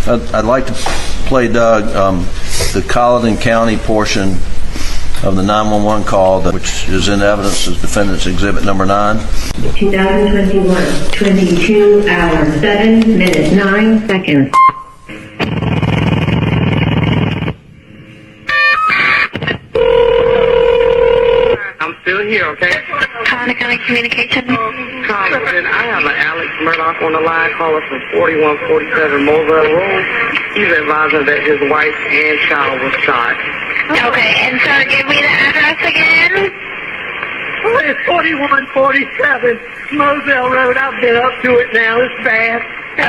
I'd like to play, Doug, the Colleton County portion of the 911 call, which is in evidence as Defendant's Exhibit Number 9. 2021, 22 hours, 7 minutes, 9 seconds. I'm still here, okay? County Communication. Congressman, I have an Alex Murdaugh on the line calling from 4147 Mobile Road. He's advising that his wife and child was shot. Okay, and sir, give me the address again. It's 4147 Moselle Road. I've been up to it now. It's bad.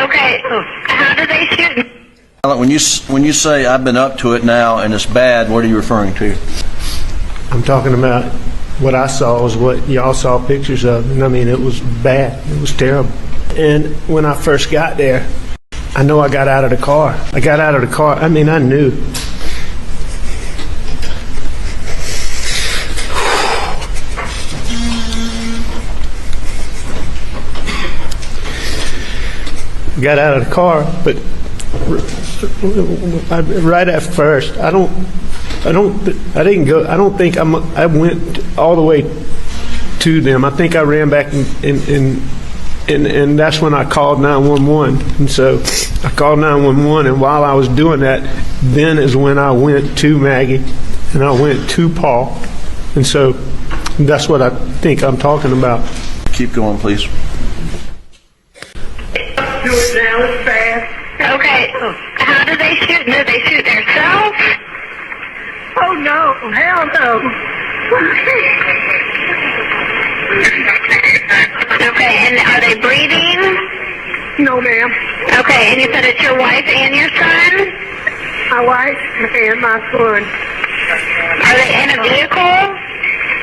Okay, how did they shoot? When you say I've been up to it now and it's bad, what are you referring to? I'm talking about what I saw was what y'all saw pictures of, and I mean, it was bad. It was terrible. And when I first got there, I know I got out of the car. I mean, I knew. Got out of the car, but right at first, I went all the way to them. I think I ran back and that's when I called 911. And so I called 911, and while I was doing that, then is when I went to Maggie and I went to Paul. And so that's what I think I'm talking about. Keep going, please. Do it now. It's bad. Okay, how did they shoot? Did they shoot themselves? Oh, no. Hell no. Okay, and are they breathing? No, ma'am. Okay, and you said it's your wife and your son? My wife and my son. Are they in a vehicle?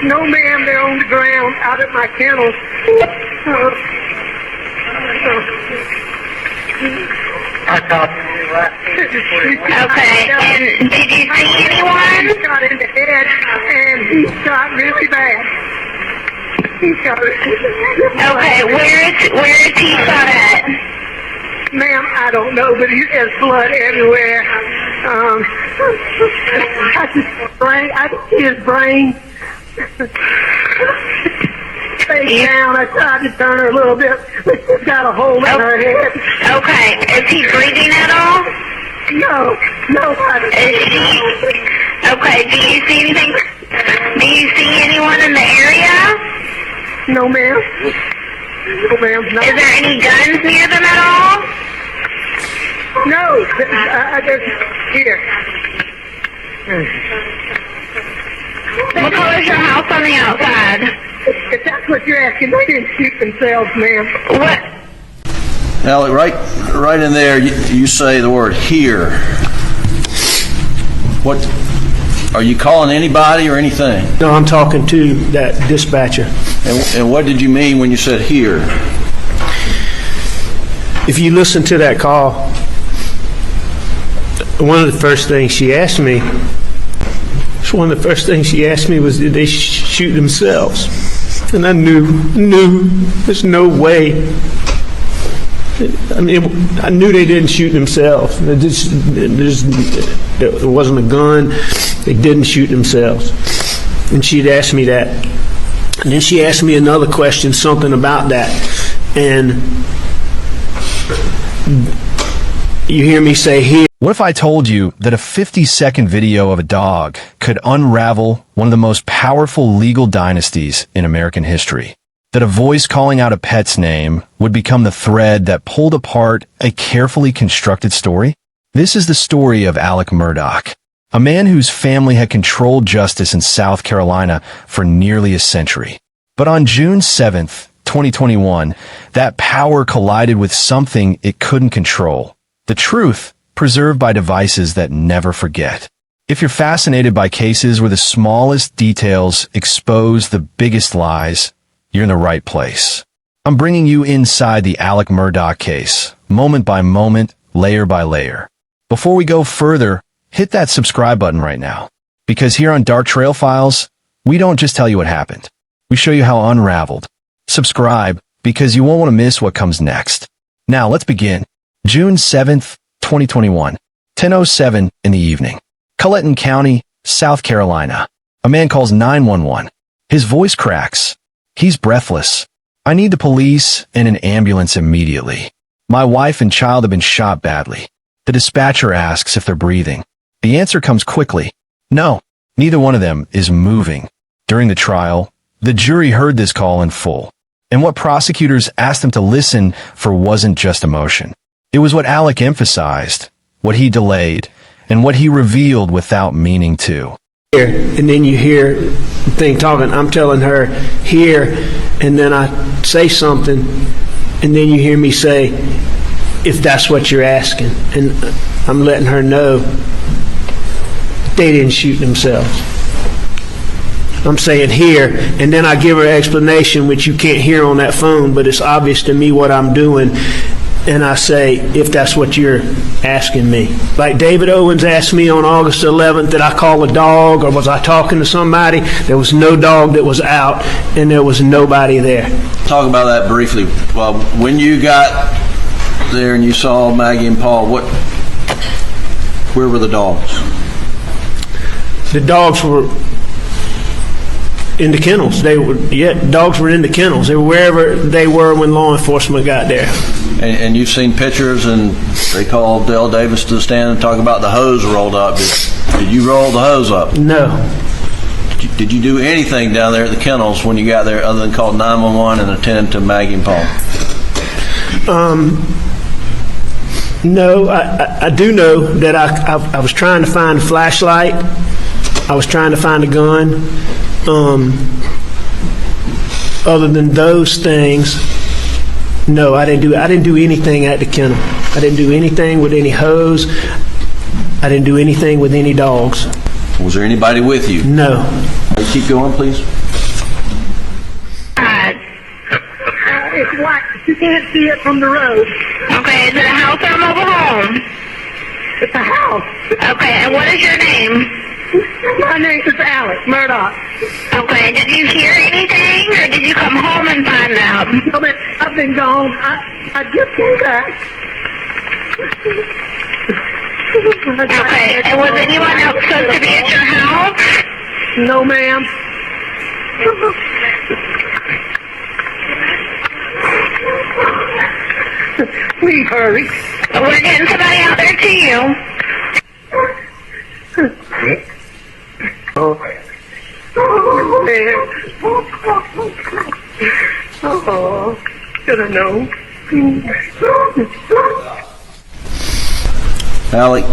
No, ma'am. They're on the ground out at my kennels. Okay, and did you see anyone? He shot in the head, and he shot really bad. He shot it. Okay, where is he shot at? Ma'am, I don't know, but there's blood everywhere. I can see his brain. Face down. I tried to turn her a little bit, but she's got a hole in her head. Okay, is he breathing at all? No, nobody. Okay, do you see anything? Do you see anyone in the area? No, ma'am. No, ma'am. No. Is there any guns near them at all? No, I just here. What color is your house on the outside? If that's what you're asking, they didn't shoot themselves, ma'am. What? Now, right in there, you say the word here. What? Are you calling anybody or anything? No, I'm talking to that dispatcher. And what did you mean when you said here? If you listen to that call, one of the first things she asked me was, did they shoot themselves? And I knew there's no way. I mean, I knew they didn't shoot themselves. There wasn't a gun. They didn't shoot themselves. And she'd asked me that. And then she asked me another question, something about that. And you hear me say here. What if I told you that a 50-second video of a dog could unravel one of the most powerful legal dynasties in American history? That a voice calling out a pet's name would become the thread that pulled apart a carefully constructed story? This is the story of Alex Murdaugh, a man whose family had controlled justice in South Carolina for nearly a century. But on June 7th, 2021, that power collided with something it couldn't control. The truth, preserved by devices that never forget. If you're fascinated by cases where the smallest details expose the biggest lies, you're in the right place. I'm bringing you inside the Alex Murdaugh case, moment by moment, layer by layer. Before we go further, hit that subscribe button right now. Because here on Dark Trail Files, we don't just tell you what happened. We show you how unraveled. Subscribe, because you won't want to miss what comes next. Now, let's begin. June 7th, 2021, 10:07 in the evening. Colleton County, South Carolina. A man calls 911. His voice cracks. He's breathless. I need the police and an ambulance immediately. My wife and child have been shot badly. The dispatcher asks if they're breathing. The answer comes quickly. No, neither one of them is moving. During the trial, the jury heard this call in full. And what prosecutors asked them to listen for wasn't just emotion. It was what Alec emphasized, what he delayed, and what he revealed without meaning to. And then you hear the thing talking. I'm telling her here, and then I say something, and then you hear me say, if that's what you're asking. And I'm letting her know they didn't shoot themselves. I'm saying here, and then I give her an explanation, which you can't hear on that phone, but it's obvious to me what I'm doing. And I say, if that's what you're asking me. Like David Owens asked me on August 11th, did I call a dog or was I talking to somebody? There was no dog that was out and there was nobody there. Talk about that briefly. Well, when you got there and you saw Maggie and Paul, where were the dogs? The dogs were in the kennels. Dogs were in the kennels. They were wherever they were when law enforcement got there. And you've seen pictures, and they called Dale Davis to the stand and talk about the hose rolled up. Did you roll the hose up? No. Did you do anything down there at the kennels when you got there other than call 911 and attend to Maggie and Paul? No, I do know that I was trying to find a flashlight. I was trying to find a gun. Other than those things, no, I didn't do anything at the kennel. I didn't do anything with any hose. I didn't do anything with any dogs. Was there anybody with you? No. Keep going, please. It's white. You can't see it from the road. Okay, is it a house or a mobile home? It's a house. Okay, and what is your name? My name is Alex Murdaugh. Okay, did you hear anything, or did you come home and find out? I've been gone. I just came back. Okay, and was anyone else supposed to be at your house? No, ma'am. Please hurry. We're getting somebody out there to you. Oh, should have known. Alec,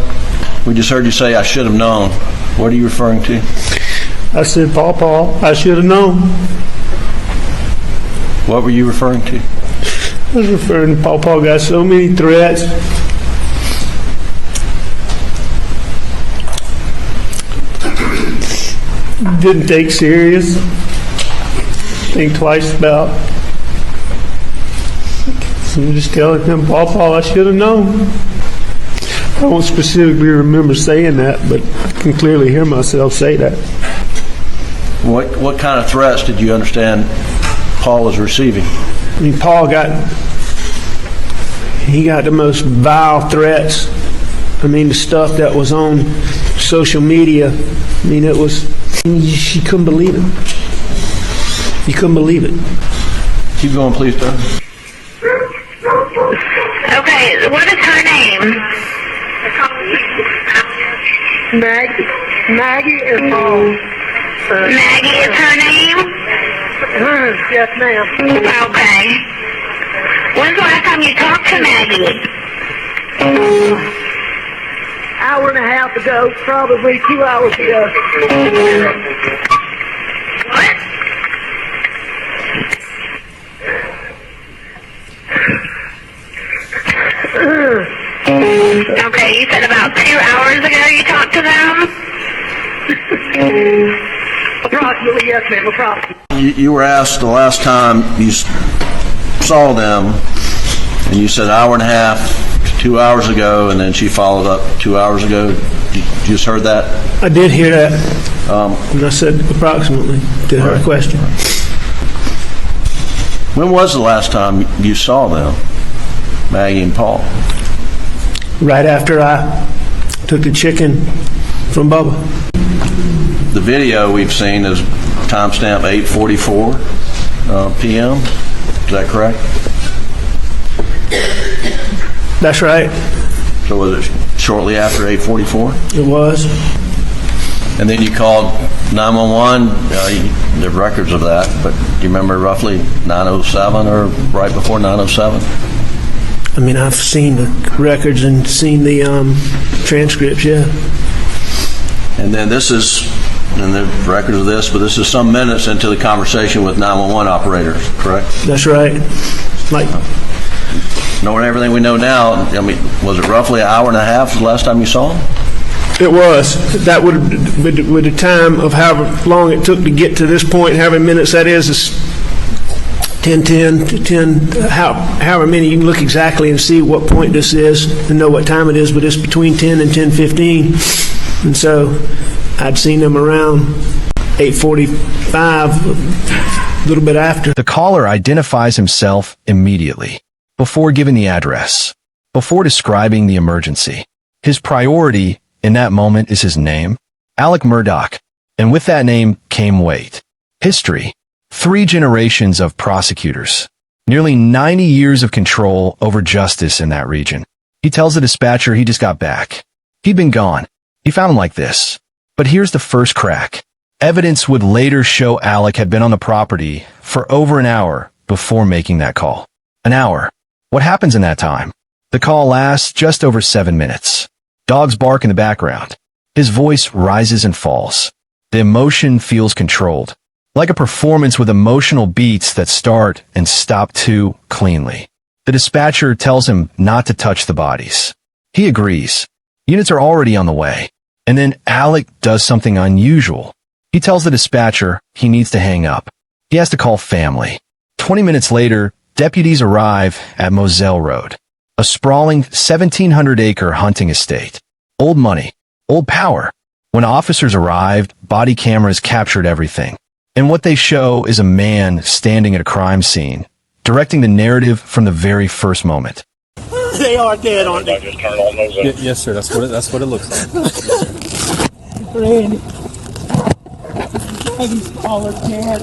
we just heard you say, I should have known. What are you referring to? I said, Paul, I should have known. What were you referring to? I was referring to Paul got so many threats. Didn't take serious. Think twice about. So I'm just telling him, Paul, I should have known. I don't specifically remember saying that, but I can clearly hear myself say that. What kind of threats did you understand Paul was receiving? I mean, Paul got the most vile threats. I mean, the stuff that was on social media, I mean, it was, you couldn't believe it. You couldn't believe it. Keep going, please, Doug. Okay, what is her name? Maggie is home. Maggie is her name? Yes, ma'am. Okay. When's the last time you talked to Maggie? Hour and a half ago, probably 2 hours ago. What? Okay, you said about 2 hours ago you talked to them? Approximately, yes, ma'am, approximately. You were asked the last time you saw them, and you said an hour and a half to 2 hours ago, and then she followed up 2 hours ago. You just heard that? I did hear that. And I said approximately to her question. When was the last time you saw them, Maggie and Paul? right after I took the chicken from Bubba. The video we've seen is timestamp 8:44 p.m. Is that correct? That's right. So was it shortly after 8:44? It was. And then you called 911. There are records of that, but do you remember roughly 9:07 or right before 9:07? I mean, I've seen the records and seen the transcripts, yeah. And then this is, and the records of this, but this is some minutes into the conversation with 911 operators, correct? That's right. Like, Knowing everything we know now, I mean, was it roughly an hour and a half the last time you saw him? it was. That would, with the time of however long it took to get to this point, however many minutes that is 10:10 to 10, however many, you can look exactly and see what point this is and know what time it is, but it's between 10 and 10:15. And so I'd seen them around 8:45, a little bit after. The caller identifies himself immediately, before giving the address, before describing the emergency. His priority in that moment is his name, Alex Murdaugh, and with that name came weight. History, 3 generations of prosecutors, nearly 90 years of control over justice in that region. He tells the dispatcher he just got back. He'd been gone. He found him like this. But here's the first crack. Evidence would later show Alex had been on the property for over an hour before making that call. An hour. What happens in that time? The call lasts just over 7 minutes. Dogs bark in the background. His voice rises and falls. The emotion feels controlled, like a performance with emotional beats that start and stop too cleanly. The dispatcher tells him not to touch the bodies. He agrees. Units are already on the way. And then Alex does something unusual. He tells the dispatcher he needs to hang up. He has to call family. 20 minutes later, deputies arrive at Moselle Road, a sprawling 1,700-acre hunting estate. Old money, old power. When officers arrived, body cameras captured everything. And what they show is a man standing at a crime scene, directing the narrative from the very first moment. They are dead, aren't they? Just turn on those. Yes, sir. That's what it looks like. Randy. Maggie's all are dead.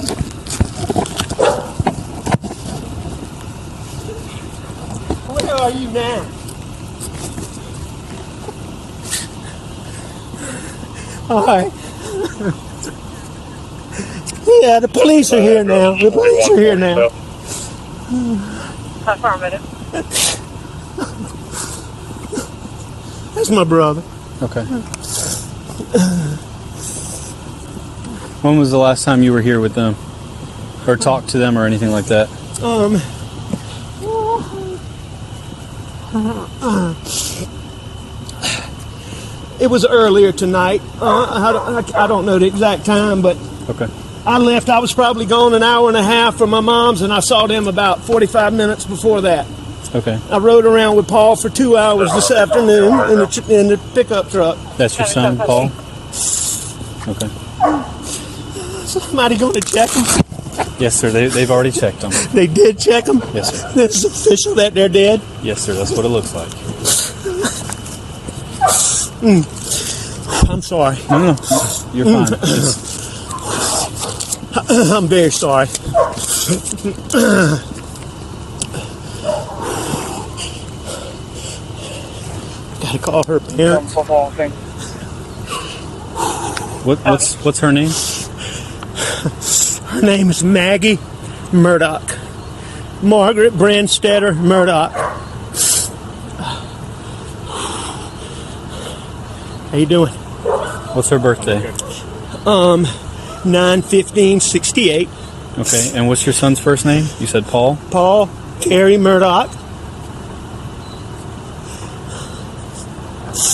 Where are you now? All right. Yeah, the police are here now. The police are here now. Affirmative. That's my brother. Okay. When was the last time you were here with them, or talked to them, or anything like that? It was earlier tonight. I don't know the exact time, but Okay. I left. I was probably gone an hour and a half from my mom's, and I saw them about 45 minutes before that. Okay. I rode around with Paul for 2 hours this afternoon in the pickup truck. That's your son, Paul? Okay. Somebody going to check them? Yes, sir. They've already checked them. They did check them? Yes, sir. It's official that they're dead? Yes, sir. That's what it looks like. I'm sorry. No. You're fine. I'm very sorry. Gotta call her parents. What's her name? Her name is Maggie Murdaugh. Margaret Brandstetter Murdaugh. How you doing? What's her birthday? 9/15/68. Okay. And what's your son's first name? You said Paul? Paul Terry Murdaugh.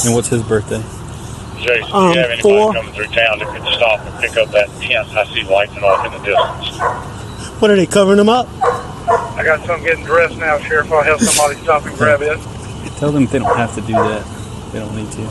And what's his birthday? Jason, do you have anybody 4. coming through town that could stop and pick up that tent? I see lighting off in the distance. What are they covering them up? I got some getting dressed now, Sheriff. I'll have somebody stop and grab it. Tell them they don't have to do that. They don't need to.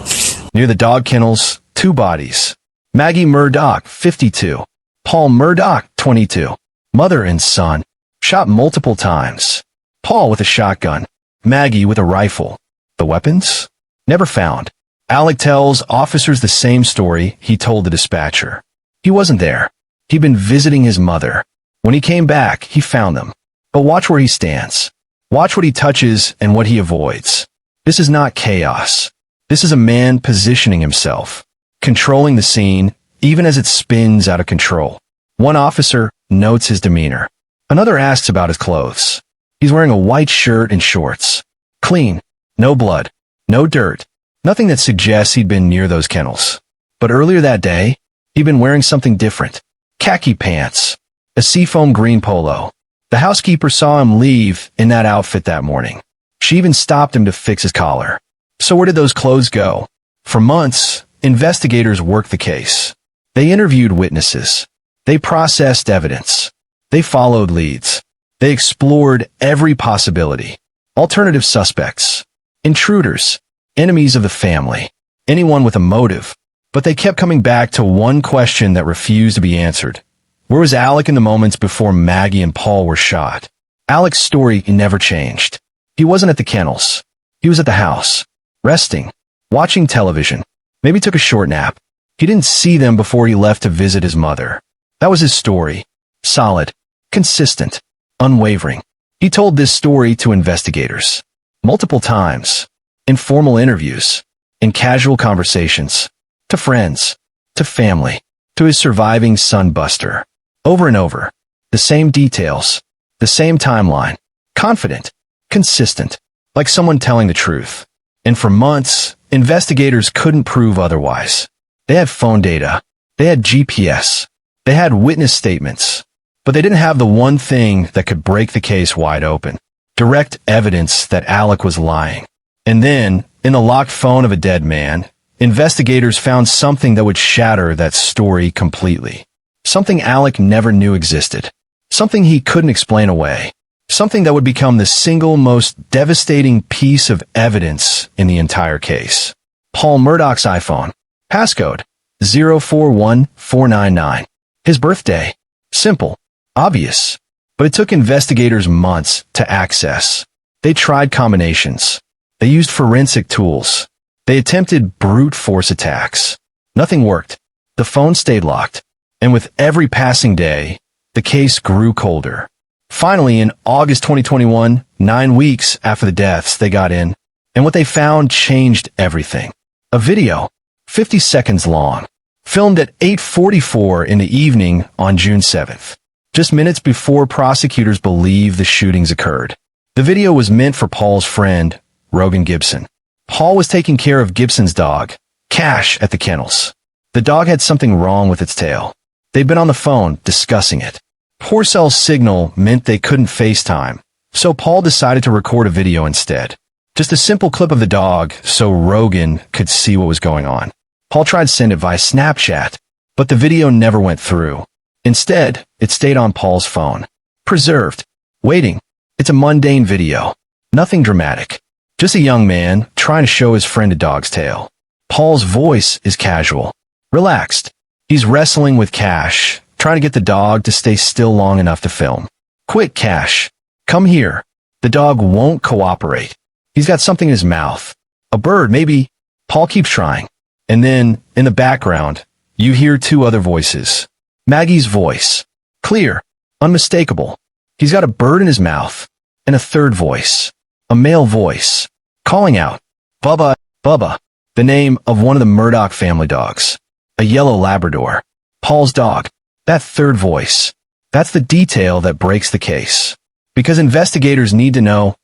Near the dog kennels, 2 bodies. Maggie Murdaugh, 52. Paul Murdaugh, 22. Mother and son, shot multiple times. Paul with a shotgun. Maggie with a rifle. The weapons? Never found. Alec tells officers the same story he told the dispatcher. He wasn't there. He'd been visiting his mother. When he came back, he found them. But watch where he stands. Watch what he touches and what he avoids. This is not chaos. This is a man positioning himself, controlling the scene, even as it spins out of control. One officer notes his demeanor. Another asks about his clothes. He's wearing a white shirt and shorts. Clean. No blood. No dirt. Nothing that suggests he'd been near those kennels. But earlier that day, he'd been wearing something different. Khaki pants. A seafoam green polo. The housekeeper saw him leave in that outfit that morning. She even stopped him to fix his collar. So where did those clothes go? For months, investigators worked the case. They interviewed witnesses. They processed evidence. They followed leads. They explored every possibility. Alternative suspects. Intruders. Enemies of the family. Anyone with a motive. But they kept coming back to one question that refused to be answered. Where was Alec in the moments before Maggie and Paul were shot? Alec's story never changed. He wasn't at the kennels. He was at the house. Resting. Watching television. Maybe took a short nap. He didn't see them before he left to visit his mother. That was his story. Solid. Consistent. Unwavering. He told this story to investigators. Multiple times. In formal interviews. In casual conversations. To friends. To family. To his surviving son Buster. Over and over. The same details. The same timeline. Confident. Consistent. Like someone telling the truth. And for months, investigators couldn't prove otherwise. They had phone data. They had GPS. They had witness statements. But they didn't have the one thing that could break the case wide open. Direct evidence that Alec was lying. And then, in the locked phone of a dead man, investigators found something that would shatter that story completely. Something Alec never knew existed. Something he couldn't explain away. Something that would become the single most devastating piece of evidence in the entire case. Paul Murdaugh's iPhone. Passcode 041499. His birthday. Simple. Obvious. But it took investigators months to access. They tried combinations. They used forensic tools. They attempted brute force attacks. Nothing worked. The phone stayed locked. And with every passing day, the case grew colder. Finally, in August 2021, 9 weeks after the deaths, they got in. And what they found changed everything. A video, 50 seconds long, filmed at 8:44 in the evening on June 7th. Just minutes before prosecutors believe the shootings occurred. The video was meant for Paul's friend, Rogan Gibson. Paul was taking care of Gibson's dog, Cash, at the kennels. The dog had something wrong with its tail. They'd been on the phone discussing it. Poor cell signal meant they couldn't FaceTime, so Paul decided to record a video instead. Just a simple clip of the dog so Rogan could see what was going on. Paul tried to send it via Snapchat, but the video never went through. Instead, it stayed on Paul's phone. Preserved. Waiting. It's a mundane video. Nothing dramatic. Just a young man trying to show his friend a dog's tail. Paul's voice is casual. Relaxed. He's wrestling with Cash, trying to get the dog to stay still long enough to film. Quick, Cash. Come here. The dog won't cooperate. He's got something in his mouth. A bird, maybe. Paul keeps trying. And then, in the background, you hear two other voices. Maggie's voice. Clear. Unmistakable. He's got a bird in his mouth. And a third voice. A male voice. Calling out. Bubba, Bubba. The name of one of the Murdaugh family dogs. A yellow Labrador. Paul's dog. That third voice. That's the detail that breaks the case. Because investigators need to know,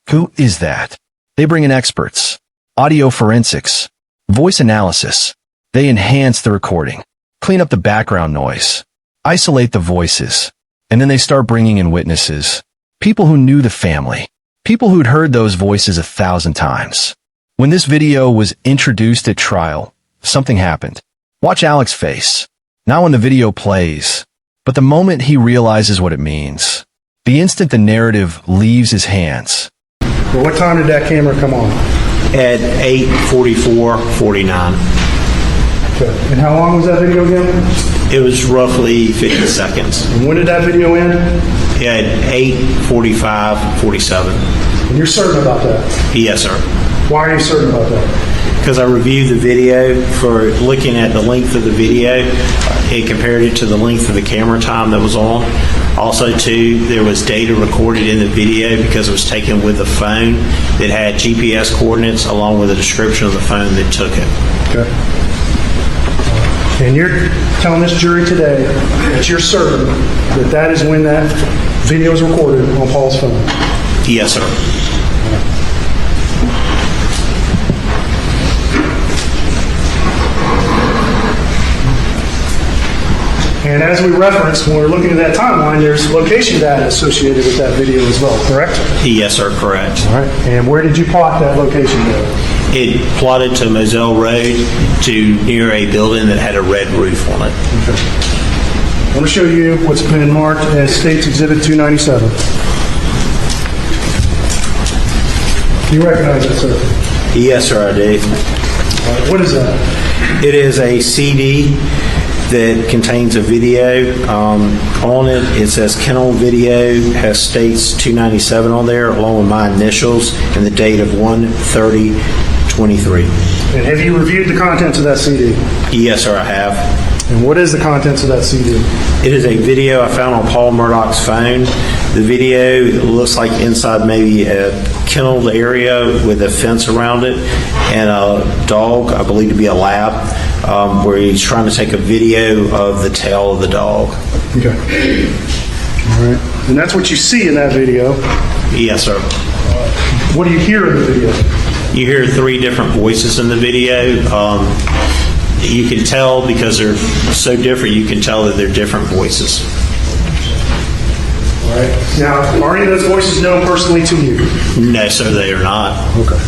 who is that? They bring in experts. Audio forensics. Voice analysis. They enhance the recording. Clean up the background noise. Isolate the voices. And then they start bringing in witnesses. People who knew the family. People who'd heard those voices 1,000 times. When this video was introduced at trial, something happened. Watch Alec's face. Not when the video plays, but the moment he realizes what it means. The instant the narrative leaves his hands. Well, what time did that camera come on? At 8:44:49. Okay. And how long was that video again? It was roughly 50 seconds. And when did that video end? At 8:45:47. And you're certain about that? Yes, sir. Why are you certain about that? because I reviewed the video for looking at the length of the video. It compared it to the length of the camera time that was on. Also, too, there was data recorded in the video because it was taken with the phone that had GPS coordinates along with a description of the phone that took it. Okay. And you're telling this jury today that you're certain that that is when that video was recorded on Paul's phone? Yes, sir. And as we referenced, when we're looking at that timeline, there's location data associated with that video as well, correct? Yes, sir, correct. All right. And where did you plot that location data? It plotted to Moselle Road to near a building that had a red roof on it. I'm going to show you what's been marked as State's Exhibit 297. You recognize it, sir? Yes, sir, I do. All right. What is that? It is a CD that contains a video. On it, it says Kennel Video, has States 297 on there, along with my initials and the date of 1/30/23. And have you reviewed the contents of that CD? Yes, sir, I have. And what is the contents of that CD? It is a video I found on Paul Murdaugh's phone. The video looks like inside maybe a kennel area with a fence around it and a dog, I believe to be a lab, where he's trying to take a video of the tail of the dog. Okay. All right. And that's what you see in that video. Yes, sir. What do you hear in the video? You hear 3 different voices in the video. You can tell because they're so different, you can tell that they're different voices. All right. Now, are any of those voices known personally to you? No, sir, they are not. Okay.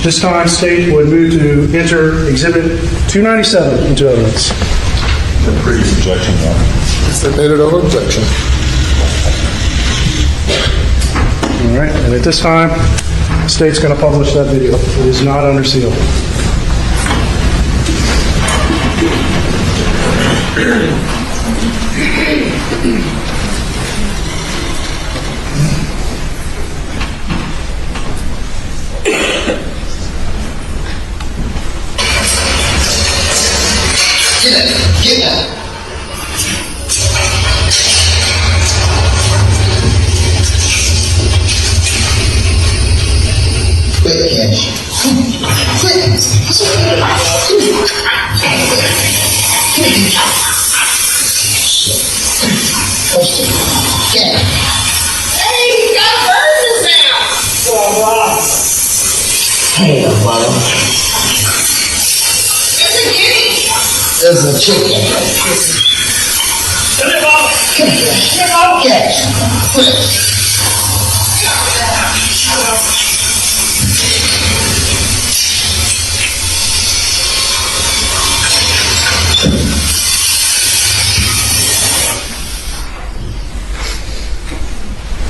This time, State would move to enter Exhibit 297 into evidence. The previous objection, Submitted over objection. All right. And at this time, the State's going to publish that video. It is not under seal. Get out. Quick, Cash. Quick. Hey, he got burgers now. Hey, brother. There's a chicken. Come here. Cash. Quick.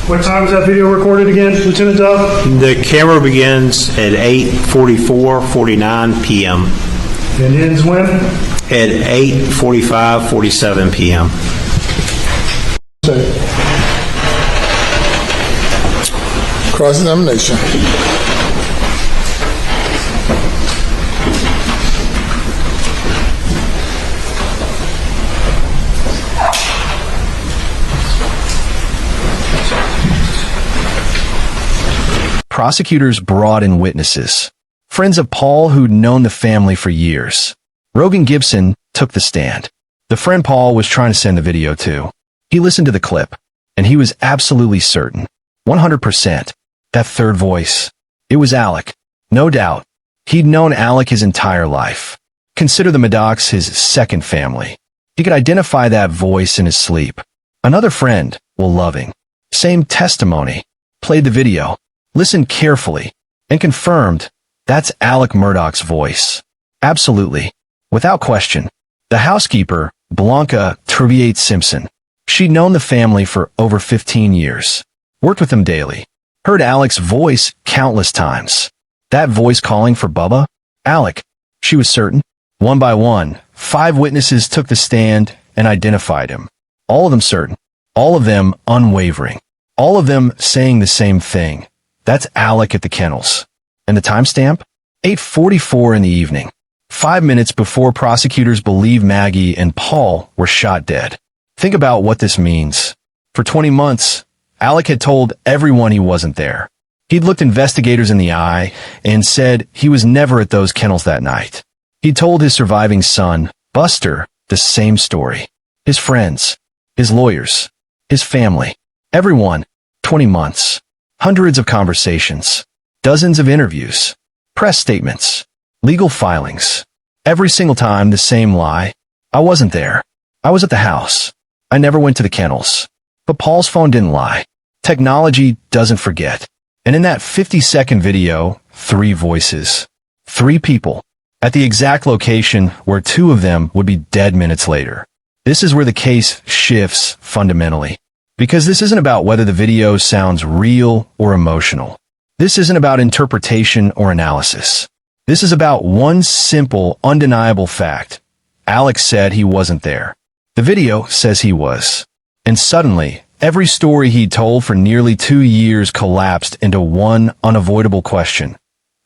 What time is that video recorded again, Lieutenant Dove? The camera begins at 8:44:49 p.m. And ends when? At 8:45:47 p.m. Cross-examination. Prosecutors brought in witnesses, friends of Paul who'd known the family for years. Rogan Gibson took the stand. The friend Paul was trying to send the video to. He listened to the clip, and he was absolutely certain, 100%, that third voice. It was Alec. No doubt. He'd known Alec his entire life. Consider the Murdaughs his second family. He could identify that voice in his sleep. Another friend, Will Loving. Same testimony. Played the video. Listened carefully, and confirmed that's Alex Murdaugh's voice. Absolutely. Without question. The housekeeper, Blanca Treviate Simpson. She'd known the family for over 15 years. Worked with them daily. Heard Alec's voice countless times. That voice calling for Bubba? Alec. She was certain. One by one, 5 witnesses took the stand and identified him. All of them certain. All of them unwavering. All of them saying the same thing. That's Alec at the kennels. And the timestamp? 8:44 in the evening, 5 minutes before prosecutors believe Maggie and Paul were shot dead. Think about what this means. For 20 months, Alec had told everyone he wasn't there. He'd looked investigators in the eye and said he was never at those kennels that night. He told his surviving son, Buster, the same story. His friends, his lawyers, his family, everyone, 20 months, hundreds of conversations, dozens of interviews, press statements, legal filings. Every single time the same lie. I wasn't there. I was at the house. I never went to the kennels. But Paul's phone didn't lie. Technology doesn't forget. And in that 50-second video, 3 voices, 3 people, at the exact location where 2 of them would be dead minutes later. This is where the case shifts fundamentally. Because this isn't about whether the video sounds real or emotional. This isn't about interpretation or analysis. This is about one simple, undeniable fact. Alex said he wasn't there. The video says he was. And suddenly, every story he told for nearly 2 years collapsed into one unavoidable question.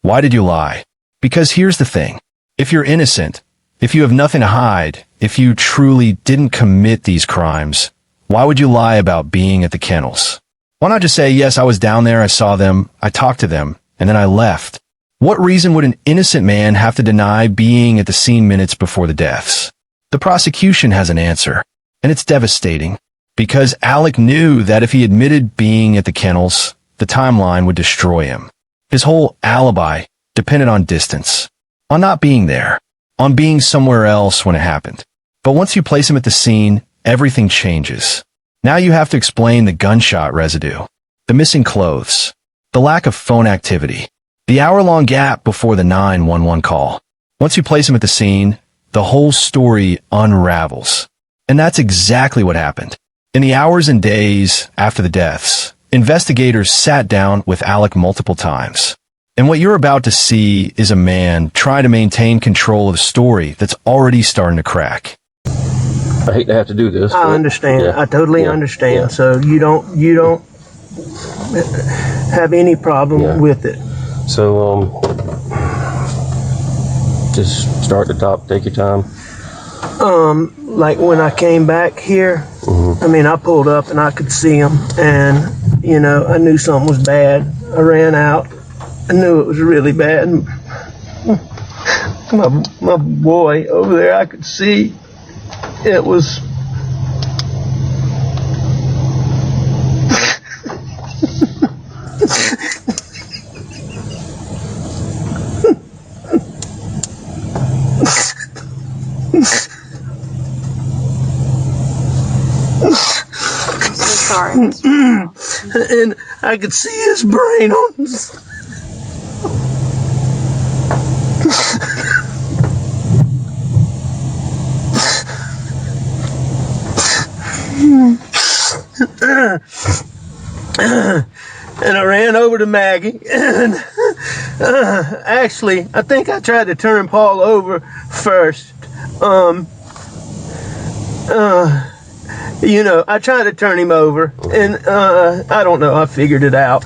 Why did you lie? Because here's the thing. If you're innocent, if you have nothing to hide, if you truly didn't commit these crimes, why would you lie about being at the kennels? Why not just say, yes, I was down there, I saw them, I talked to them, and then I left? What reason would an innocent man have to deny being at the scene minutes before the deaths? The prosecution has an answer, and it's devastating. Because Alec knew that if he admitted being at the kennels, the timeline would destroy him. His whole alibi depended on distance, on not being there, on being somewhere else when it happened. But once you place him at the scene, everything changes. Now you have to explain the gunshot residue, the missing clothes, the lack of phone activity, the hour-long gap before the 911 call. Once you place him at the scene, the whole story unravels. And that's exactly what happened. In the hours and days after the deaths, investigators sat down with Alec multiple times. And what you're about to see is a man trying to maintain control of a story that's already starting to crack. I hate to have to do this. I understand. Yeah. I totally understand. Yeah. So you don't have any problem with it. So just start at the top. Take your time. Like when I came back here, I mean, I pulled up and I could see him, and you know, I knew something was bad. I ran out. I knew it was really bad. And my boy over there, I could see it was. Sorry. And I could see his brain on his. And I ran over to Maggie, and actually, I think I tried to turn Paul over first. You know, I tried to turn him over, and I don't know, I figured it out.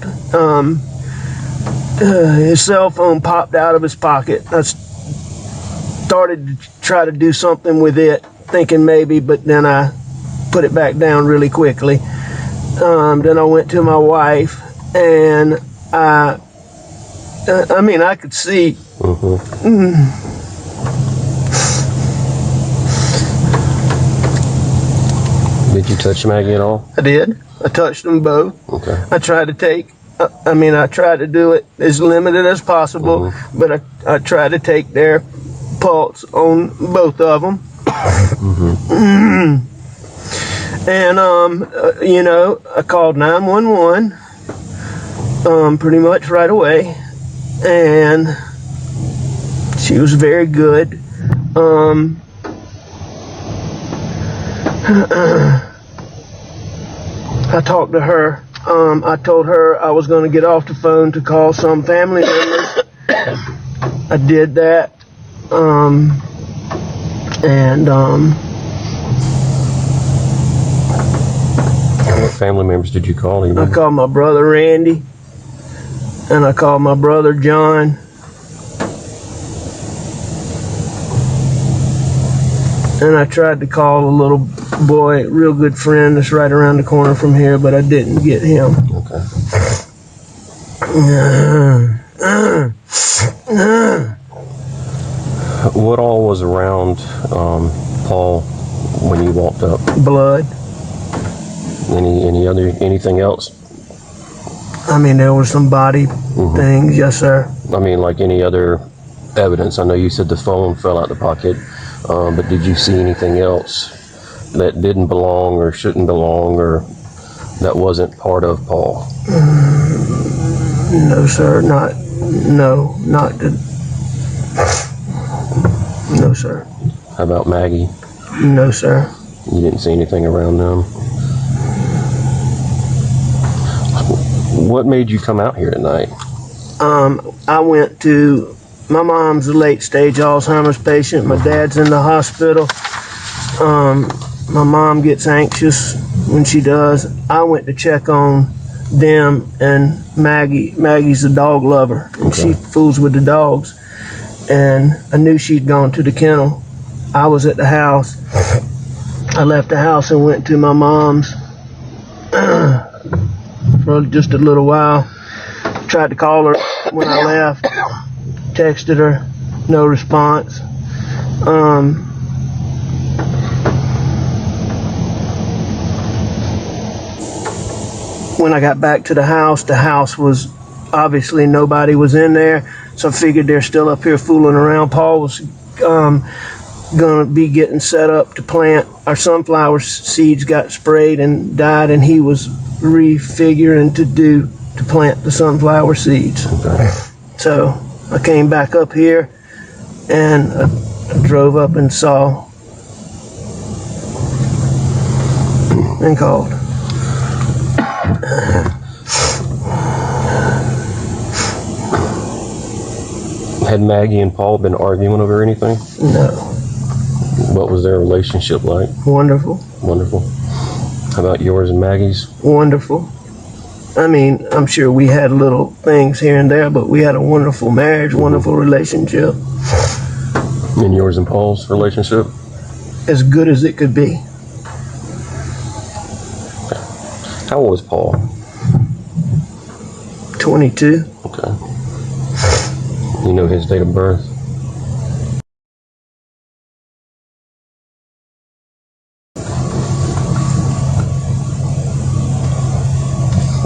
His cell phone popped out of his pocket. I started to try to do something with it, thinking maybe, but then I put it back down really quickly. Then I went to my wife, and I mean, I could see. Did you touch Maggie at all? I did. I touched them both. Okay. I tried to take, I tried to do it as limited as possible, but I tried to take their pulse on both of them. And, you know, I called 911 pretty much right away, and she was very good. I talked to her. I told her I was going to get off the phone to call some family members. I did that. What family members did you call? I called my brother Randy, and I called my brother John, And I tried to call a little boy, a real good friend that's right around the corner from here, but I didn't get him. Okay. What all was around Paul when you walked up? Blood. Anything else? I mean, there were some body things, yes, sir. I mean, like any other evidence? I know you said the phone fell out the pocket, but did you see anything else that didn't belong or shouldn't belong or that wasn't part of Paul? No, sir, not the, no, sir. How about Maggie? No, sir. You didn't see anything around them? What made you come out here tonight? I went to, my mom's a late stage Alzheimer's patient. My dad's in the hospital. My mom gets anxious when she does. I went to check on them and Maggie. Maggie's a dog lover, and she fools with the dogs. And I knew she'd gone to the kennel. I was at the house. I left the house and went to my mom's for just a little while. Tried to call her when I left. Texted her, no response. When I got back to the house was obviously nobody was in there, so I figured they're still up here fooling around. Paul was gonna be getting set up to plant. Our sunflower seeds got sprayed and died, and he was refiguring to plant the sunflower seeds. Okay. So I came back up here and I drove up and saw and called. Had Maggie and Paul been arguing over anything? No. What was their relationship like? Wonderful. Wonderful. How about yours and Maggie's? Wonderful. I mean, I'm sure we had little things here and there, but we had a wonderful marriage, wonderful relationship. And yours and Paul's relationship? As good as it could be. How old was Paul? 22. Okay. You know his date of birth?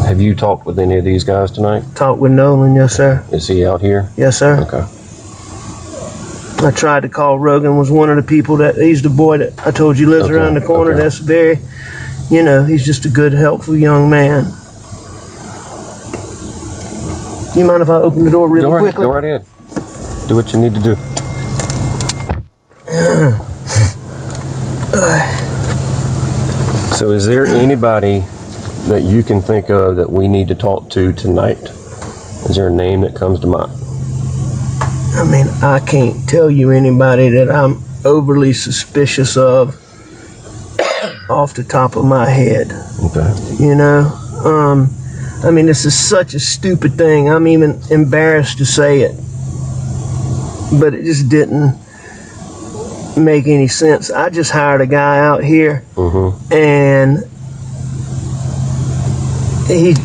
Have you talked with any of these guys tonight? Talked with Nolan, yes, sir. Is he out here? Yes, sir. Okay. I tried to call Rogan, was one of the people he's the boy that I told you lives around the corner. Okay. That's very, he's just a good, helpful young man. You mind if I open the door really quickly? Go right ahead. Do what you need to do. So is there anybody that you can think of that we need to talk to tonight? Is there a name that comes to mind? I mean, I can't tell you anybody that I'm overly suspicious of off the top of my head. Okay. I mean, this is such a stupid thing. I'm even embarrassed to say it. But it just didn't make any sense. I just hired a guy out here, and he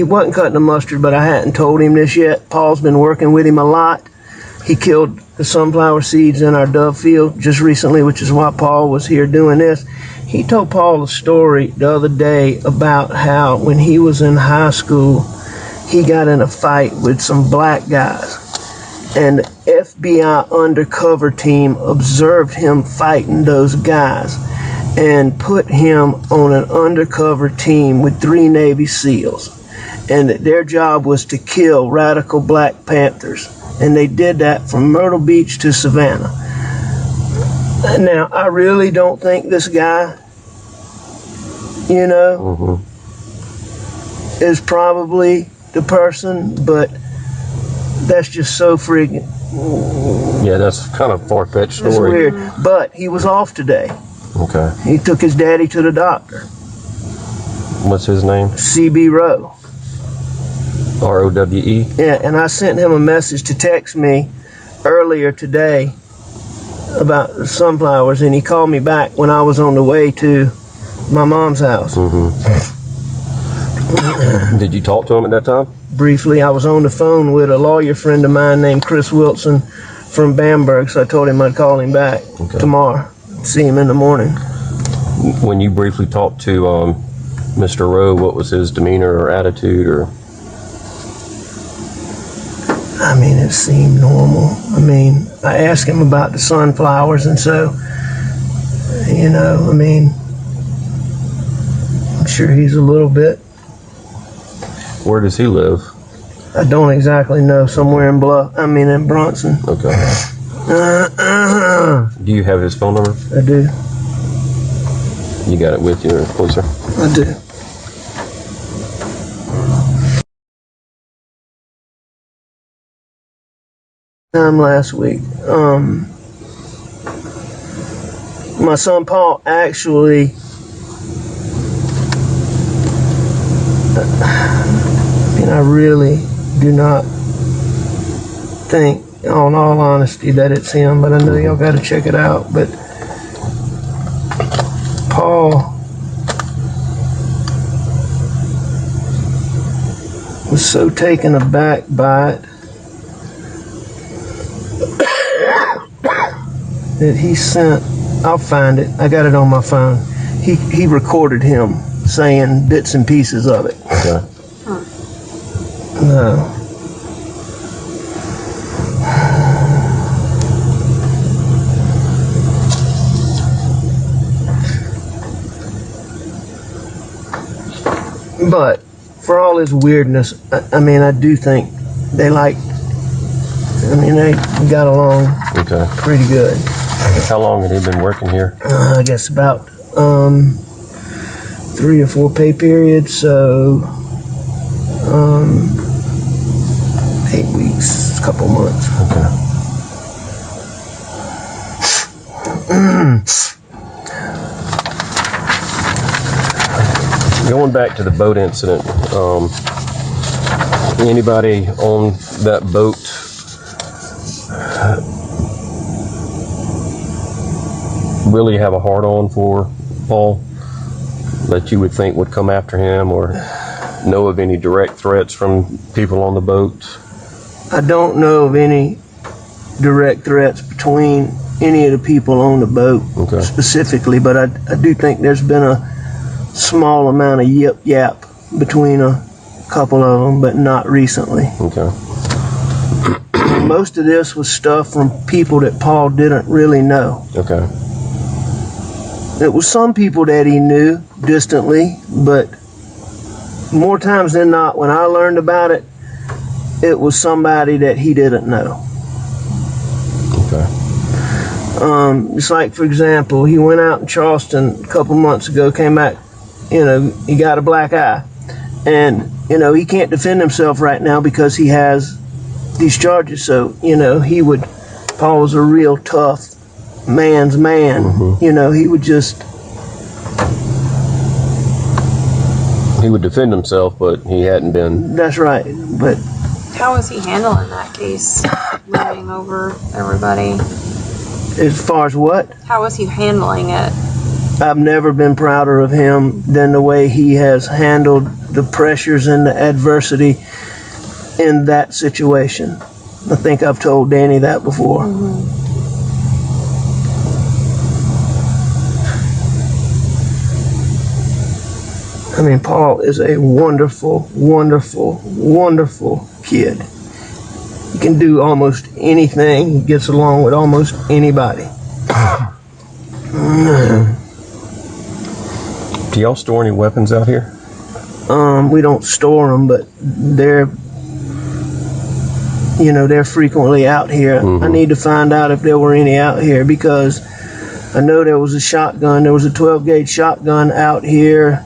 wasn't cutting the mustard, but I hadn't told him this yet. Paul's been working with him a lot. He killed the sunflower seeds in our dove field just recently, which is why Paul was here doing this. He told Paul a story the other day about how when he was in high school, he got in a fight with some black guys. And the FBI undercover team observed him fighting those guys and put him on an undercover team with 3 Navy SEALs. And that their job was to kill radical Black Panthers. And they did that from Myrtle Beach to Savannah. Now, I really don't think this guy, is probably the person, but that's just so friggin'. Yeah, that's kind of far-fetched story. It's weird. But he was off today. Okay. He took his daddy to the doctor. What's his name? CB Rowe. ROWE? Yeah, and I sent him a message to text me earlier today about the sunflowers, and he called me back when I was on the way to my mom's house. Did you talk to him at that time? Briefly, I was on the phone with a lawyer friend of mine named Chris Wilson from Bamberg, so I told him I'd call him back tomorrow, see him in the morning. When you briefly talked to Mr. Rowe, what was his demeanor or attitude? Or I mean, it seemed normal. I mean, I asked him about the sunflowers, and so, you know, I mean, I'm sure he's a little bit. Where does he live? I don't exactly know. Somewhere in in Bronson. Okay. Do you have his phone number? I do. You got it with you, please, sir? I do. Last week, my son Paul actually, I really do not think, in all honesty, that it's him, but I know y'all got to check it out. But Paul was so taken aback by it that he sent, I'll find it, I got it on my phone. He recorded him saying bits and pieces of it. Okay. No. But for all his weirdness, I mean, I do think they got along pretty good. How long had he been working here? I guess about 3 or 4 pay periods, so 8 weeks, a couple months. Going back to the boat incident, anybody on that boat really have a hard-on for Paul that you would think would come after him, or know of any direct threats from people on the boat? I don't know of any direct threats between any of the people on the boat specifically, but I do think there's been a small amount of yip-yap between a couple of them, but not recently. Most of this was stuff from people that Paul didn't really know. It was some people that he knew distantly, but more times than not, when I learned about it, it was somebody that he didn't know. It's like, for example, he went out in Charleston a couple months ago, came back, he got a black eye. And, he can't defend himself right now because he has these charges. So, Paul was a real tough man's man. He would just... He would defend himself, but he hadn't been... That's right, but... How was he handling that case, moving over everybody? As far as what? How was he handling it? I've never been prouder of him than the way he has handled the pressures and the adversity in that situation. I think I've told Danny that before. I mean, Paul is a wonderful, wonderful, wonderful kid. He can do almost anything. He gets along with almost anybody. Do y'all store any weapons out here? We don't store them, but they're frequently out here. I need to find out if there were any out here, because I know there was a shotgun. There was a 12-gauge shotgun out here.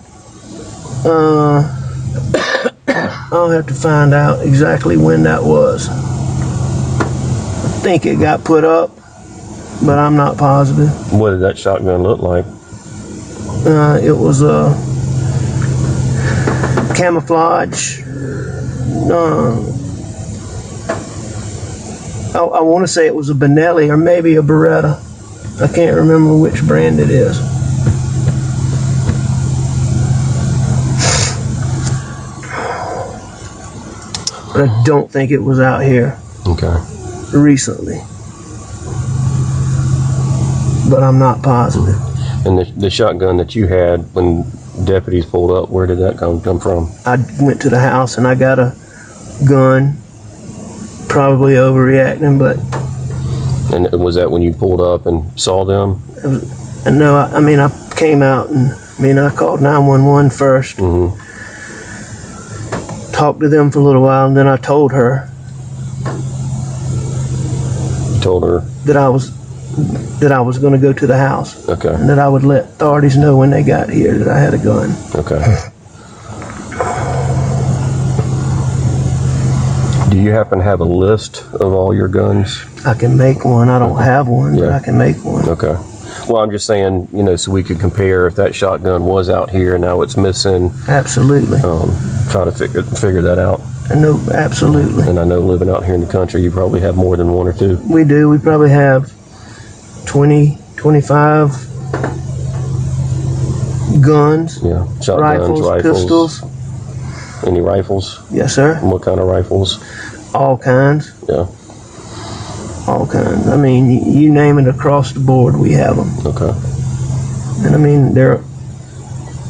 I'll have to find out exactly when that was. I think it got put up, but I'm not positive. What did that shotgun look like? It was a camouflage. I want to say it was a Benelli or maybe a Beretta. I can't remember which brand it is. But I don't think it was out here Okay. recently. But I'm not positive. And the shotgun that you had when deputies pulled up, where did that come from? I went to the house and I got a gun. Probably overreacting, but... And was that when you pulled up and saw them? No, I mean, I came out and, I called 911 first. Mm-hmm. Talked to them for a little while, and then I told her. You told her? That I was going to go to the house. Okay. And that I would let authorities know when they got here that I had a gun. Okay. Do you happen to have a list of all your guns? I can make one. I don't have one, but I can make one. Okay. Well, I'm just saying, so we could compare if that shotgun was out here and now it's missing. Absolutely. Try to figure that out. I know, absolutely. And I know living out here in the country, you probably have more than one or two. We do. We probably have 20, 25 guns. Yeah, shotguns, rifles, pistols. Any rifles? Yes, sir. And what kind of rifles? All kinds. Yeah. All kinds. I mean, you name it, across the board, we have them. Okay. And I mean,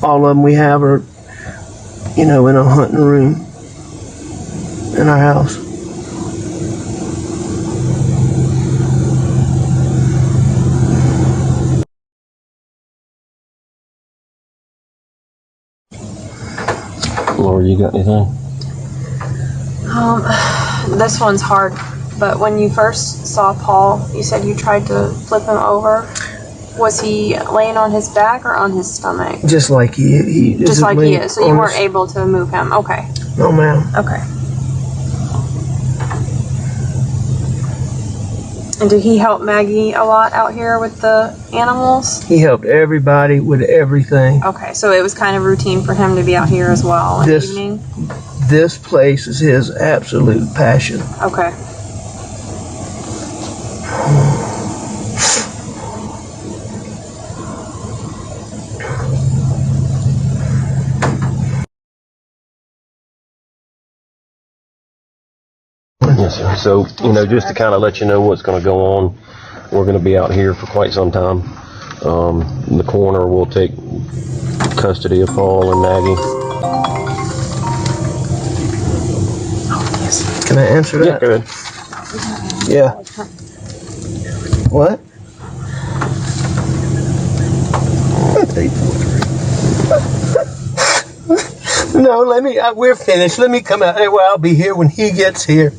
all of them we have are, in a hunting room in our house. Laura, you got anything? This one's hard, but when you first saw Paul, you said you tried to flip him over. Was he laying on his back or on his stomach? Just like he is. Just like he is. So you weren't able to move him. Okay. No, ma'am. Okay. And did he help Maggie a lot out here with the animals? He helped everybody with everything. Okay, so it was kind of routine for him to be out here as well in the evening? This place is his absolute passion. Okay. Yes, sir. So, just to kind of let you know what's going to go on, we're going to be out here for quite some time. The coroner will take custody of Paul and Maggie. Can I answer that? Yeah, go ahead. Yeah. What? No, we're finished. Let me come out there where I'll be here when he gets here.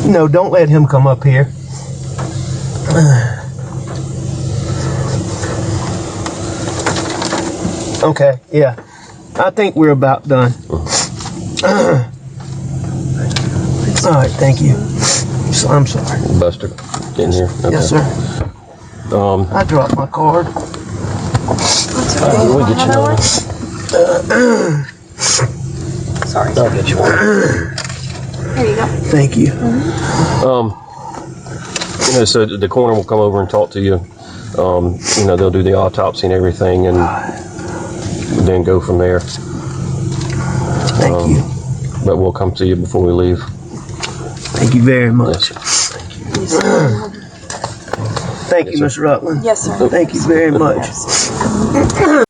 No, don't let him come up here. Okay, yeah. I think we're about done. All right, thank you. So, I'm sorry. Buster, get in here. Okay. Yes, sir. I dropped my card. We'll get you another one. Sorry. I'll get you one. Here you go. Thank you. So the coroner will come over and talk to you. They'll do the autopsy and everything, and then go from there. Thank you. But we'll come see you before we leave. Thank you very much. Yes. Thank you, Mr. Rutland. Yes, sir. Thank you very much.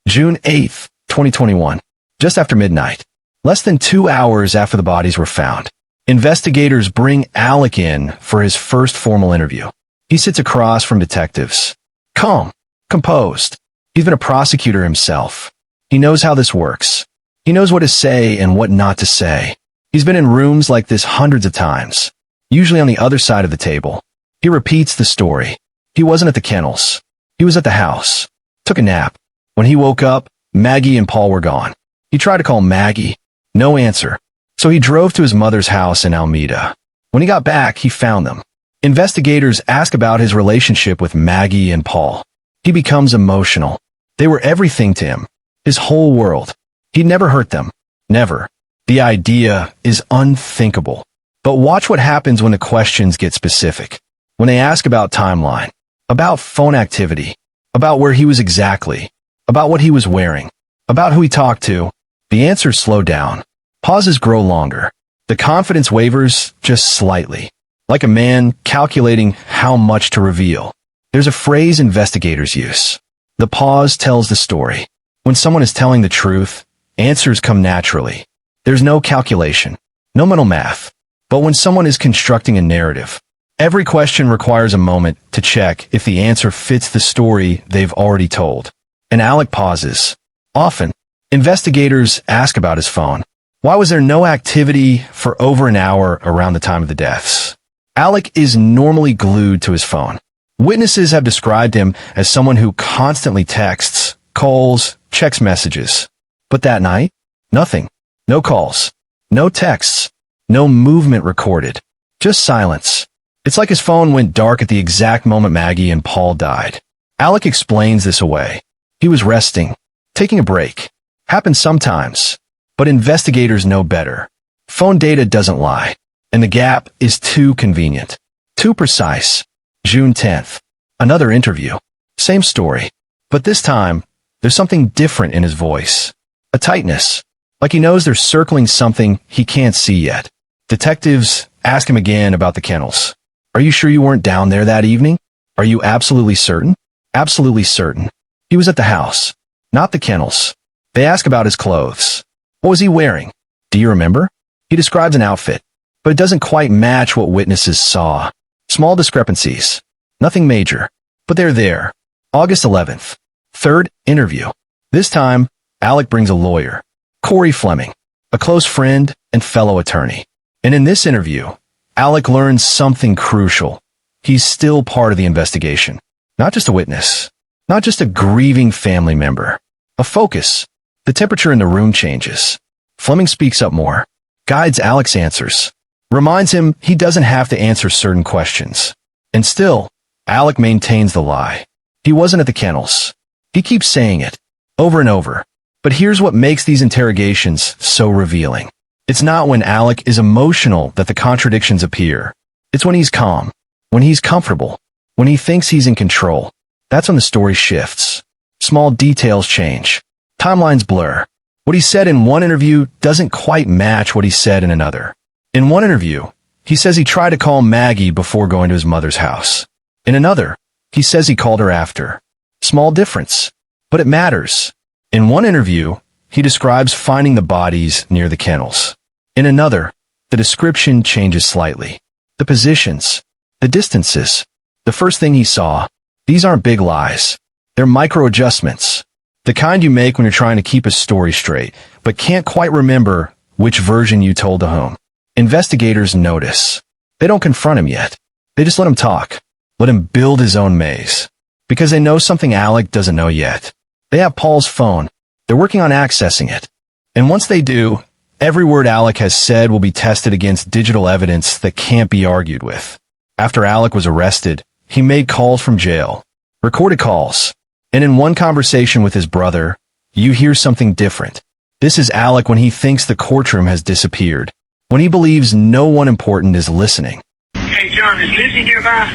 June 8th, 2021. Just after midnight. Less than 2 hours after the bodies were found. Investigators bring Alec in for his first formal interview. He sits across from detectives. Calm, composed. He's been a prosecutor himself. He knows how this works. He knows what to say and what not to say. He's been in rooms like this hundreds of times, usually on the other side of the table. He repeats the story. He wasn't at the kennels. He was at the house. Took a nap. When he woke up, Maggie and Paul were gone. He tried to call Maggie. No answer. So he drove to his mother's house in Alameda. When he got back, he found them. Investigators ask about his relationship with Maggie and Paul. He becomes emotional. They were everything to him. His whole world. He'd never hurt them. Never. The idea is unthinkable. But watch what happens when the questions get specific. When they ask about timeline, about phone activity, about where he was exactly, about what he was wearing, about who he talked to, the answers slow down. Pauses grow longer. The confidence wavers just slightly, like a man calculating how much to reveal. There's a phrase investigators use. The pause tells the story. When someone is telling the truth, answers come naturally. There's no calculation, no mental math. But when someone is constructing a narrative, every question requires a moment to check if the answer fits the story they've already told. And Alec pauses. Often, investigators ask about his phone. Why was there no activity for over an hour around the time of the deaths? Alec is normally glued to his phone. Witnesses have described him as someone who constantly texts, calls, checks messages. But that night, nothing. No calls. No texts. No movement recorded. Just silence. It's like his phone went dark at the exact moment Maggie and Paul died. Alec explains this away. He was resting, taking a break. Happens sometimes. But investigators know better. Phone data doesn't lie. And the gap is too convenient. Too precise. June 10th. Another interview. Same story. But this time, there's something different in his voice. A tightness. Like he knows they're circling something he can't see yet. Detectives ask him again about the kennels. Are you sure you weren't down there that evening? Are you absolutely certain? Absolutely certain. He was at the house, not the kennels. They ask about his clothes. What was he wearing? Do you remember? He describes an outfit, but it doesn't quite match what witnesses saw. Small discrepancies. Nothing major, but they're there. August 11th. Third interview. This time, Alec brings a lawyer, Corey Fleming, a close friend and fellow attorney. And in this interview, Alec learns something crucial. He's still part of the investigation. Not just a witness. Not just a grieving family member. A focus. The temperature in the room changes. Fleming speaks up more. Guides Alec's answers. Reminds him he doesn't have to answer certain questions. And still, Alec maintains the lie. He wasn't at the kennels. He keeps saying it. Over and over. But here's what makes these interrogations so revealing. It's not when Alec is emotional that the contradictions appear. It's when he's calm, when he's comfortable, when he thinks he's in control. That's when the story shifts. Small details change. Timelines blur. What he said in one interview doesn't quite match what he said in another. In one interview, he says he tried to call Maggie before going to his mother's house. In another, he says he called her after. Small difference, but it matters. In one interview, he describes finding the bodies near the kennels. In another, the description changes slightly. The positions, the distances, the first thing he saw. These aren't big lies. They're micro adjustments. The kind you make when you're trying to keep a story straight, but can't quite remember which version you told to whom. Investigators notice. They don't confront him yet. They just let him talk. Let him build his own maze. Because they know something Alec doesn't know yet. They have Paul's phone. They're working on accessing it. And once they do, every word Alec has said will be tested against digital evidence that can't be argued with. After Alec was arrested, he made calls from jail. Recorded calls. And in one conversation with his brother, you hear something different. This is Alec when he thinks the courtroom has disappeared. When he believes no one important is listening. Hey, John, is Lizzie nearby?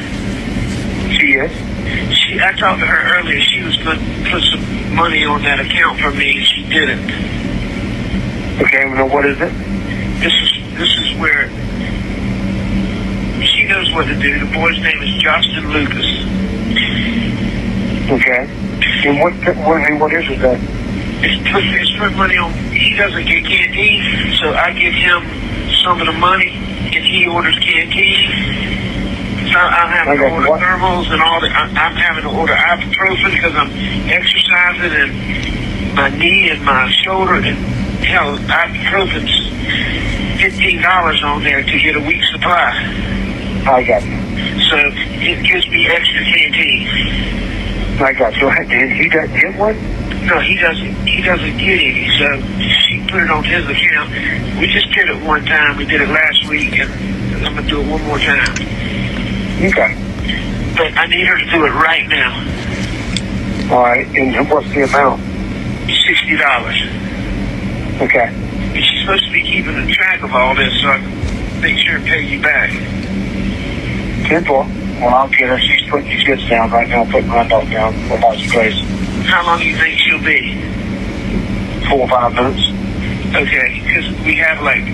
She is. I talked to her earlier. She was going to put some money on that account for me, and she didn't. Okay, well, what is it? This is where she knows what to do. The boy's name is Justin Lucas. Okay. And what is it then? It's put money on. He doesn't get canteen, so I give him some of the money, and he orders canteen. So I'm having to order thermals and all that. I'm having to order ibuprofen because I'm exercising and my knee and my shoulder. And hell, ibuprofen's $15 on there to get a week's supply. I got you. So it gives me extra canteen. I got you. He doesn't get one? No, he doesn't get any. So she put it on his account. We just did it one time. We did it last week, and I'm gonna do it one more time. Okay. But I need her to do it right now. All right. And what's the amount? $60. Okay. And she's supposed to be keeping a track of all this, so make sure and pay you back? 10-4. When I'll get her, she's putting these kids down right now, putting my dog down for lots of place. How long do you think she'll be? 4 or 5 minutes. Okay, because we have like,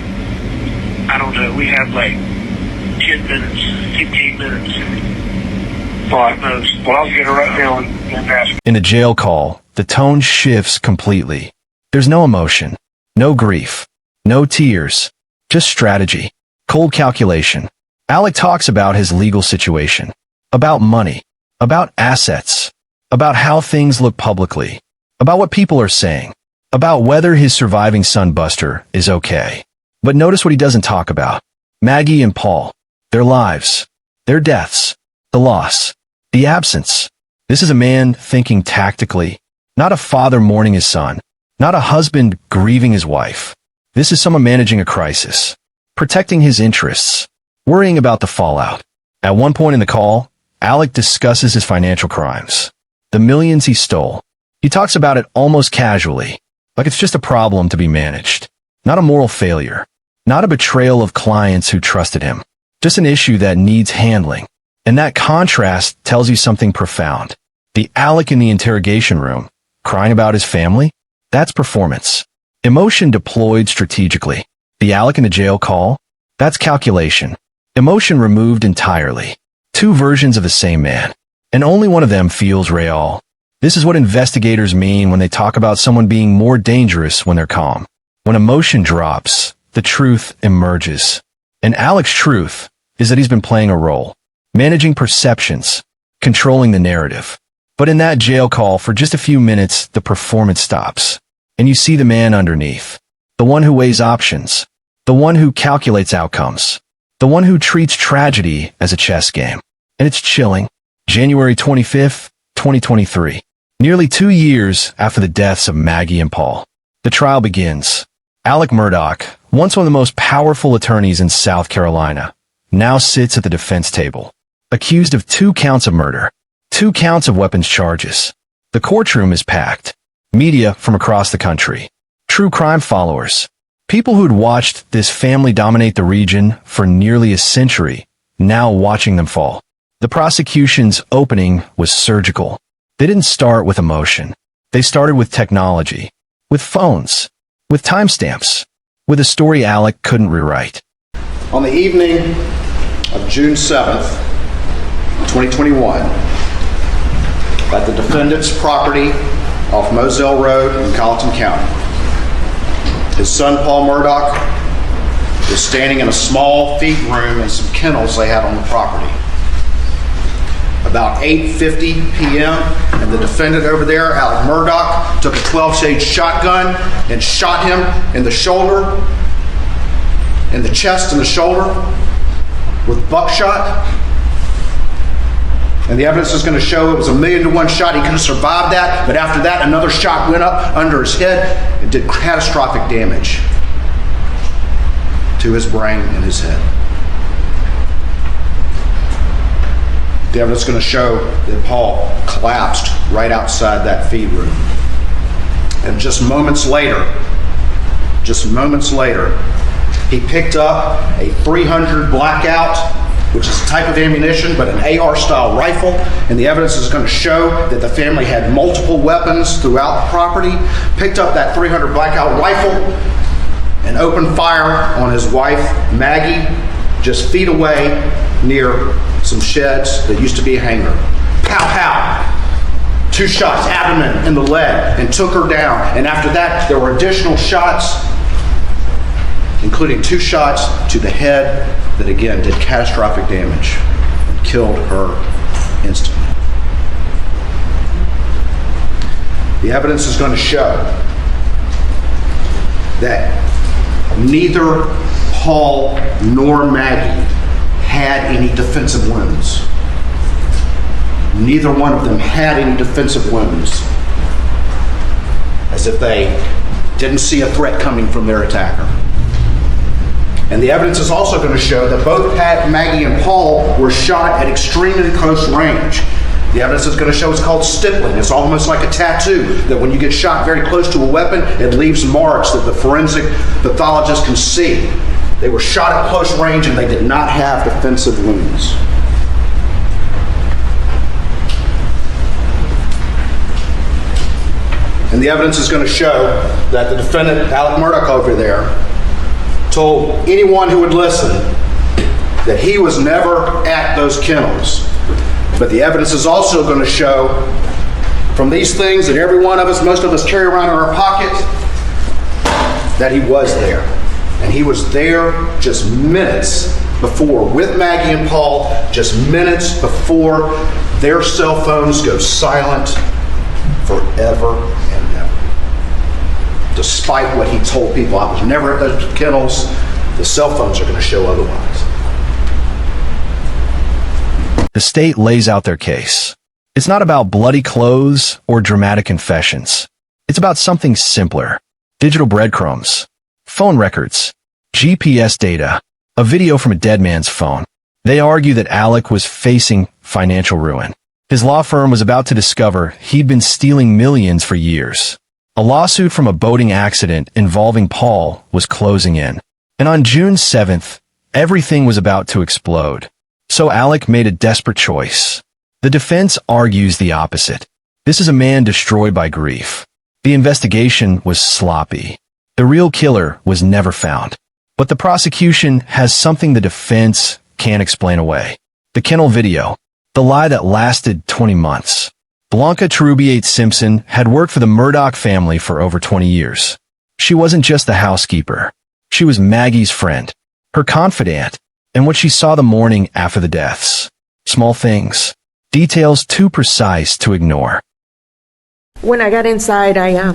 I don't know, we have like 10 minutes, 15 minutes. All right, most. Well, I'll get her right now and ask. In a jail call, the tone shifts completely. There's no emotion, no grief, no tears, just strategy, cold calculation. Alec talks about his legal situation, about money, about assets, about how things look publicly, about what people are saying, about whether his surviving son Buster is okay. But notice what he doesn't talk about. Maggie and Paul, their lives, their deaths, the loss, the absence. This is a man thinking tactically, not a father mourning his son, not a husband grieving his wife. This is someone managing a crisis, protecting his interests, worrying about the fallout. At one point in the call, Alec discusses his financial crimes, the millions he stole. He talks about it almost casually, like it's just a problem to be managed, not a moral failure, not a betrayal of clients who trusted him, just an issue that needs handling. And that contrast tells you something profound. The Alec in the interrogation room, crying about his family, that's performance. Emotion deployed strategically. The Alec in the jail call, that's calculation. Emotion removed entirely. Two versions of the same man, and only one of them feels real. This is what investigators mean when they talk about someone being more dangerous when they're calm. When emotion drops, the truth emerges. And Alec's truth is that he's been playing a role, managing perceptions, controlling the narrative. But in that jail call, for just a few minutes, the performance stops. And you see the man underneath. The one who weighs options. The one who calculates outcomes. The one who treats tragedy as a chess game. And it's chilling. January 25th, 2023. Nearly 2 years after the deaths of Maggie and Paul. The trial begins. Alex Murdaugh, once one of the most powerful attorneys in South Carolina, now sits at the defense table, accused of 2 counts of murder, 2 counts of weapons charges. The courtroom is packed. Media from across the country, true crime followers, people who'd watched this family dominate the region for nearly a century, now watching them fall. The prosecution's opening was surgical. They didn't start with emotion. They started with technology, with phones, with timestamps, with a story Alec couldn't rewrite. On the evening of June 7th, 2021, at the defendant's property off Moselle Road in Colleton County, his son Paul Murdaugh was standing in a small feed room and some kennels they had on the property. About 8:50 p.m., and the defendant over there, Alex Murdaugh, took a 12-gauge shotgun and shot him in the shoulder, in the chest and the shoulder with buckshot. And the evidence is going to show it was a 1,000,000-to-1 shot. He could have survived that, but after that, another shot went up under his head and did catastrophic damage to his brain and his head. The evidence is going to show that Paul collapsed right outside that feed room. And just moments later, he picked up a .300 Blackout, which is a type of ammunition, but an AR-style rifle. And the evidence is going to show that the family had multiple weapons throughout the property, picked up that .300 Blackout rifle, and opened fire on his wife, Maggie, just feet away near some sheds that used to be a hangar. Pow, pow. 2 shots, abdomen in the leg, and took her down. And after that, there were additional shots, including 2 shots to the head that again did catastrophic damage and killed her instantly. The evidence is going to show that neither Paul nor Maggie had any defensive wounds. Neither one of them had any defensive wounds, as if they didn't see a threat coming from their attacker. And the evidence is also going to show that both Maggie and Paul were shot at extremely close range. The evidence is going to show it's called stippling. It's almost like a tattoo, that when you get shot very close to a weapon, it leaves marks that the forensic pathologist can see. They were shot at close range and they did not have defensive wounds. And the evidence is going to show that the defendant, Alex Murdaugh over there, told anyone who would listen that he was never at those kennels. But the evidence is also going to show from these things that every one of us, most of us carry around in our pocket, that he was there. And he was there just minutes before, with Maggie and Paul, just minutes before their cell phones go silent forever and ever. Despite what he told people, I was never at those kennels, the cell phones are going to show otherwise. The state lays out their case. It's not about bloody clothes or dramatic confessions. It's about something simpler. Digital breadcrumbs, phone records, GPS data, a video from a dead man's phone. They argue that Alec was facing financial ruin. His law firm was about to discover he'd been stealing millions for years. A lawsuit from a boating accident involving Paul was closing in. And on June 7th, everything was about to explode. So Alec made a desperate choice. The defense argues the opposite. This is a man destroyed by grief. The investigation was sloppy. The real killer was never found. But the prosecution has something the defense can't explain away. The kennel video. The lie that lasted 20 months. Blanca Cherubiate-Simpson had worked for the Murdaugh family for over 20 years. She wasn't just the housekeeper. She was Maggie's friend, her confidant, and what she saw the morning after the deaths. Small things. Details too precise to ignore. When I got inside, I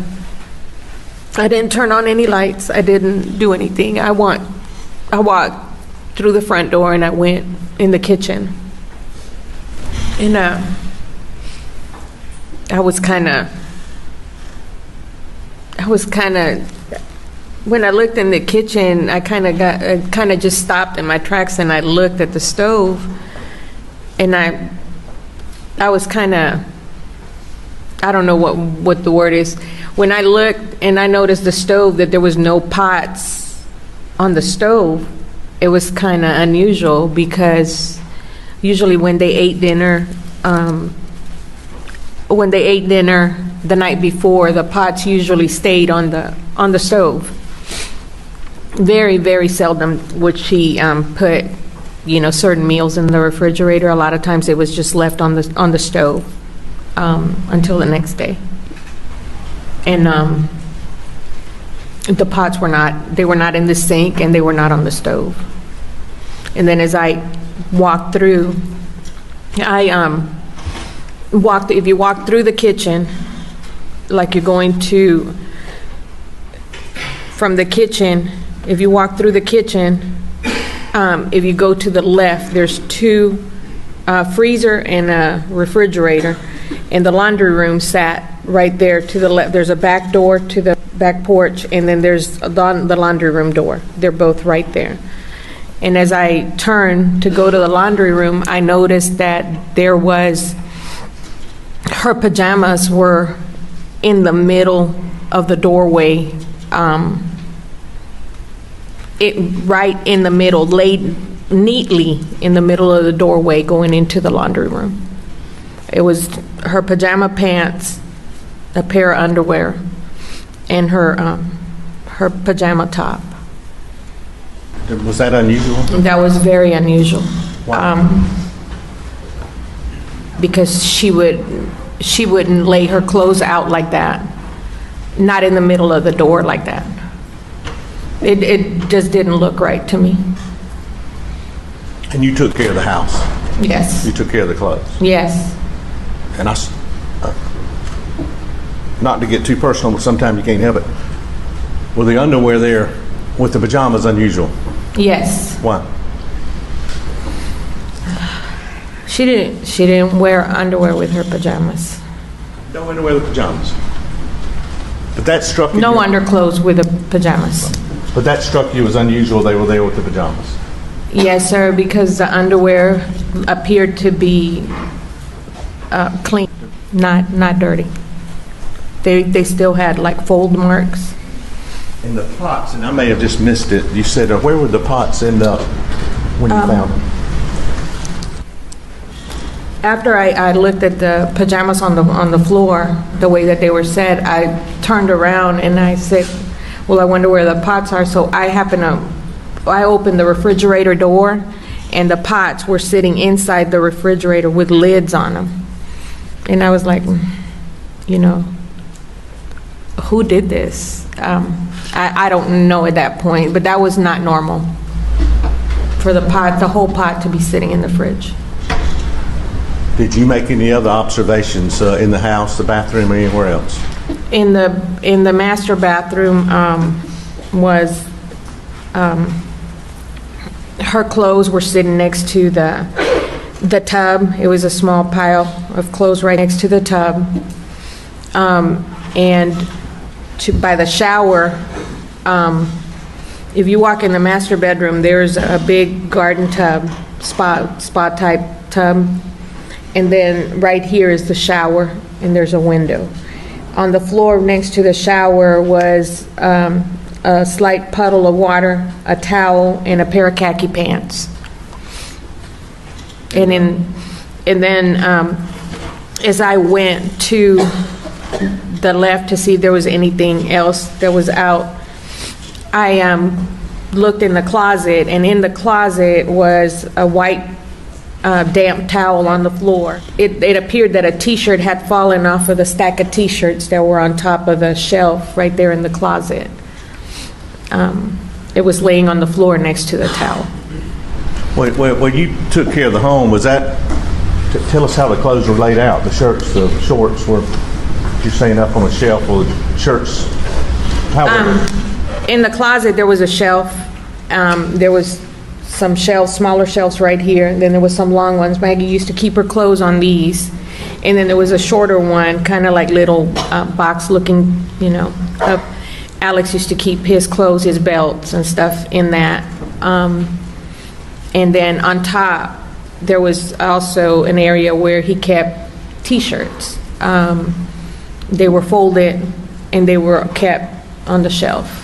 didn't turn on any lights. I didn't do anything. I walked through the front door and I went in the kitchen. And I was kind of, when I looked in the kitchen, I kind of just stopped in my tracks and I looked at the stove, and I was kind of, I don't know what the word is. When I looked and I noticed the stove, that there was no pots on the stove, it was kind of unusual, because usually when they ate dinner the night before, the pots usually stayed on the stove. Very, very seldom would she put, certain meals in the refrigerator. A lot of times it was just left on the stove until the next day. And the pots were not in the sink, and they were not on the stove. And then as I walked through, if you walk through the kitchen, like you're going to, from the kitchen, if you walk through the kitchen, if you go to the left, there's two freezer and a refrigerator, and the laundry room sat right there to the left. There's a back door to the back porch, and then there's the laundry room door. They're both right there. And as I turned to go to the laundry room, I noticed that her pajamas were in the middle of the doorway, right in the middle, laid neatly in the middle of the doorway going into the laundry room. It was her pajama pants, a pair of underwear, and her pajama top. Was that unusual? That was very unusual. Because she wouldn't lay her clothes out like that, not in the middle of the door like that. It just didn't look right to me. And you took care of the house? Yes. You took care of the clothes? Yes. And not to get too personal, but sometimes you can't help it. Were the underwear there with the pajamas unusual? Yes. Why? She didn't wear underwear with her pajamas. No underwear with pajamas. But that struck you. No underclothes with the pajamas. But that struck you as unusual. They were there with the pajamas. Yes, sir, because the underwear appeared to be clean, not dirty. They still had like fold marks And the pots, and I may have just missed it, you said, where would the pots end up when you found them? After I looked at the pajamas on the floor, the way that they were set, I turned around and I said, well, I wonder where the pots are. So I opened the refrigerator door, and the pots were sitting inside the refrigerator with lids on them. And I was like, you know, who did this? I don't know at that point, but that was not normal for the whole pot to be sitting in the fridge. Did you make any other observations in the house, the bathroom, or anywhere else? In the master bathroom was her clothes were sitting next to the tub. It was a small pile of clothes right next to the tub, and by the shower. If you walk in the master bedroom, there's a big garden tub, spa type tub, and then right here is the shower, and there's a window. On the floor next to the shower was a slight puddle of water, a towel, and a pair of khaki pants. And then as I went to the left to see if there was anything else that was out, I looked in the closet, and in the closet was a white damp towel on the floor. It appeared that a t-shirt had fallen off of the stack of t-shirts that were on top of the shelf right there in the closet. It was laying on the floor next to the towel. When you took care of the home, was that, tell us how the clothes were laid out, the shirts, the shorts, were you saying up on a shelf, or the shirts, how were they? In the closet, there was a shelf. There was some shelves, smaller shelves right here. And then there was some long ones. Maggie used to keep her clothes on these. And then there was a shorter one, kind of like little box-looking, you know. Alex used to keep his clothes, his belts and stuff in that. And then on top, there was also an area where he kept T-shirts. They were folded and they were kept on the shelf.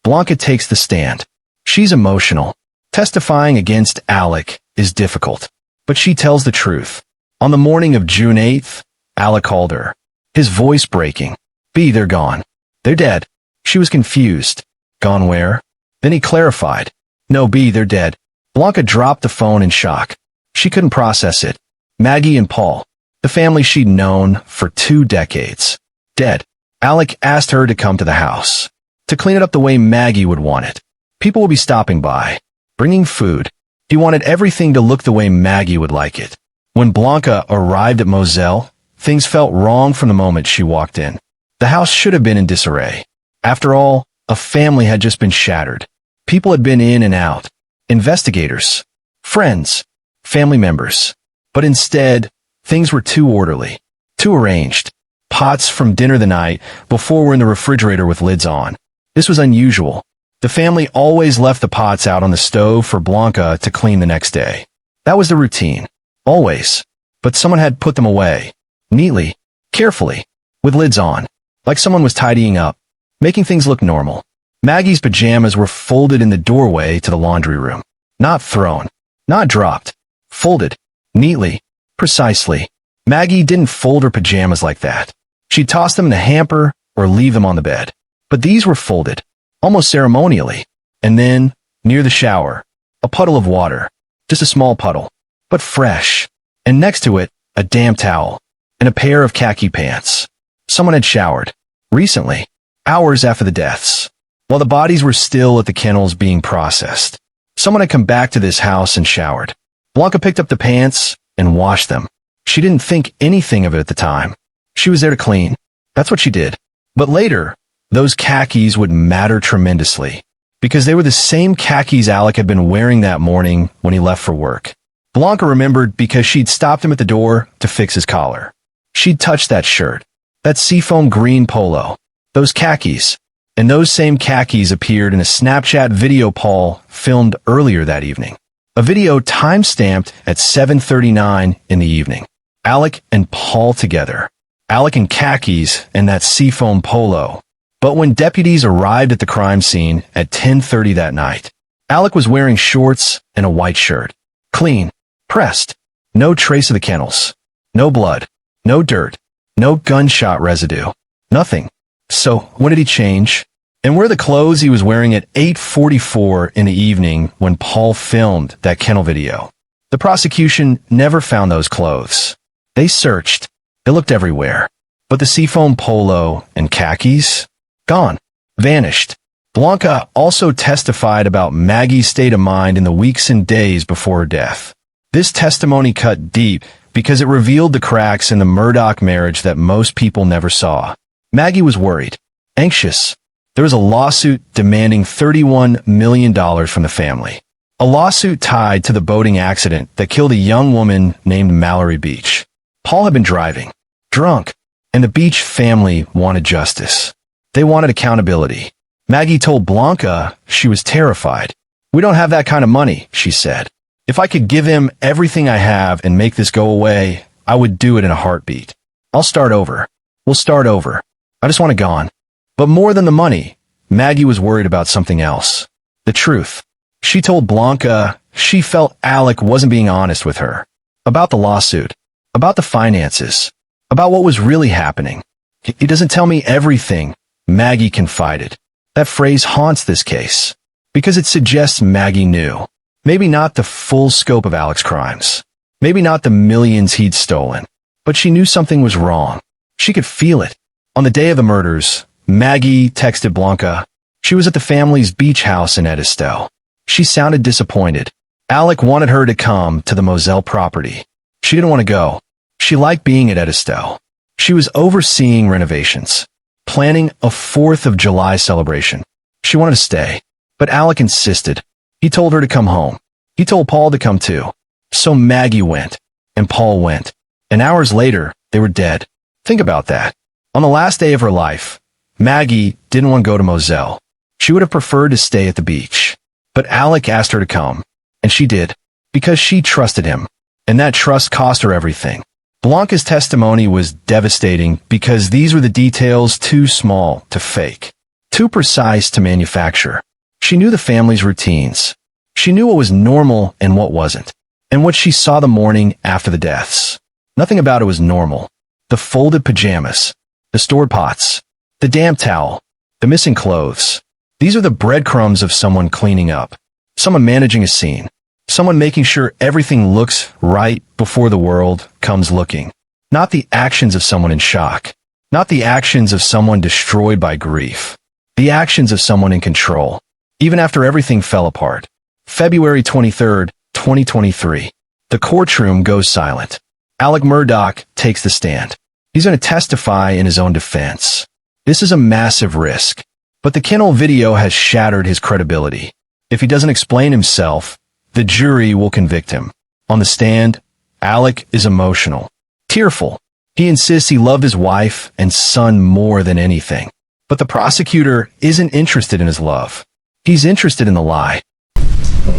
Blanca takes the stand. She's emotional. Testifying against Alec is difficult, but she tells the truth. On the morning of June 8th, Alec called her, his voice breaking. B, they're gone. They're dead. She was confused. Gone where? Then he clarified. No, B, they're dead. Blanca dropped the phone in shock. She couldn't process it. Maggie and Paul, the family she'd known for 2 decades, dead. Alec asked her to come to the house, to clean it up the way Maggie would want it. People would be stopping by, bringing food. He wanted everything to look the way Maggie would like it. When Blanca arrived at Moselle, things felt wrong from the moment she walked in. The house should have been in disarray. After all, a family had just been shattered. People had been in and out. Investigators, friends, family members. But instead, things were too orderly, too arranged. Pots from dinner the night before were in the refrigerator with lids on. This was unusual. The family always left the pots out on the stove for Blanca to clean the next day. That was the routine. Always. But someone had put them away. Neatly. Carefully. With lids on. Like someone was tidying up. Making things look normal. Maggie's pajamas were folded in the doorway to the laundry room. Not thrown. Not dropped. Folded. Neatly. Precisely. Maggie didn't fold her pajamas like that. She'd toss them in the hamper or leave them on the bed. But these were folded. Almost ceremonially. And then, near the shower, a puddle of water. Just a small puddle. But fresh. And next to it, a damp towel. And a pair of khaki pants. Someone had showered. Recently. Hours after the deaths. While the bodies were still at the kennels being processed. Someone had come back to this house and showered. Blanca picked up the pants and washed them. She didn't think anything of it at the time. She was there to clean. That's what she did. But later, those khakis would matter tremendously. Because they were the same khakis Alec had been wearing that morning when he left for work. Blanca remembered because she'd stopped him at the door to fix his collar. She'd touched that shirt. That seafoam green polo. Those khakis. And those same khakis appeared in a Snapchat video Paul filmed earlier that evening. A video time-stamped at 7:39 in the evening. Alec and Paul together. Alec in khakis and that seafoam polo. But when deputies arrived at the crime scene at 10:30 that night, Alec was wearing shorts and a white shirt. Clean, pressed, no trace of the kennels, no blood, no dirt, no gunshot residue, nothing. So when did he change? And were the clothes he was wearing at 8:44 in the evening when Paul filmed that kennel video? The prosecution never found those clothes. They searched. They looked everywhere. But the seafoam polo and khakis? Gone. Vanished. Blanca also testified about Maggie's state of mind in the weeks and days before her death. This testimony cut deep because it revealed the cracks in the Murdaugh marriage that most people never saw. Maggie was worried, anxious. There was a lawsuit demanding $31 million from the family. A lawsuit tied to the boating accident that killed a young woman named Mallory Beach. Paul had been driving, drunk, and the Beach family wanted justice. They wanted accountability. Maggie told Blanca she was terrified. "We don't have that kind of money," she said. "If I could give him everything I have and make this go away, I would do it in a heartbeat. I'll start over. We'll start over. I just want it gone." But more than the money, Maggie was worried about something else. The truth. She told Blanca she felt Alec wasn't being honest with her. About the lawsuit. About the finances. About what was really happening. "He doesn't tell me everything," Maggie confided. That phrase haunts this case. Because it suggests Maggie knew. Maybe not the full scope of Alec's crimes. Maybe not the millions he'd stolen. But she knew something was wrong. She could feel it. On the day of the murders, Maggie texted Blanca. She was at the family's beach house in Edisto. She sounded disappointed. Alec wanted her to come to the Moselle property. She didn't want to go. She liked being at Edisto. She was overseeing renovations, planning a 4th of July celebration. She wanted to stay, but Alec insisted. He told her to come home. He told Paul to come too. So Maggie went, and Paul went. And hours later, they were dead. Think about that. On the last day of her life, Maggie didn't want to go to Moselle. She would have preferred to stay at the beach. But Alec asked her to come, and she did, because she trusted him, and that trust cost her everything. Blanca's testimony was devastating because these were the details too small to fake, too precise to manufacture. She knew the family's routines. She knew what was normal and what wasn't, and what she saw the morning after the deaths. Nothing about it was normal. The folded pajamas, the stored pots, the damp towel, the missing clothes. These are the breadcrumbs of someone cleaning up, someone managing a scene, someone making sure everything looks right before the world comes looking. Not the actions of someone in shock, not the actions of someone destroyed by grief, the actions of someone in control, even after everything fell apart. February 23rd, 2023. The courtroom goes silent. Alex Murdaugh takes the stand. He's going to testify in his own defense. This is a massive risk, but the kennel video has shattered his credibility. If he doesn't explain himself, the jury will convict him. On the stand, Alec is emotional, tearful. He insists he loved his wife and son more than anything. But the prosecutor isn't interested in his love. He's interested in the lie.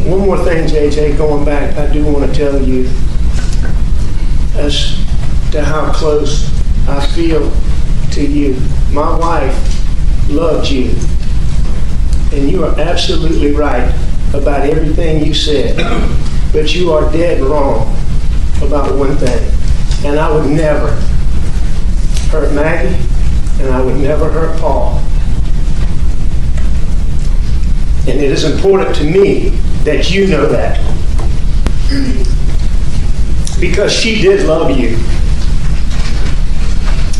One more thing, JJ, going back, I do want to tell you as to how close I feel to you. My wife loved you, and you are absolutely right about everything you said, but you are dead wrong about one thing, and I would never hurt Maggie, and I would never hurt Paul. And it is important to me that you know that, because she did love you,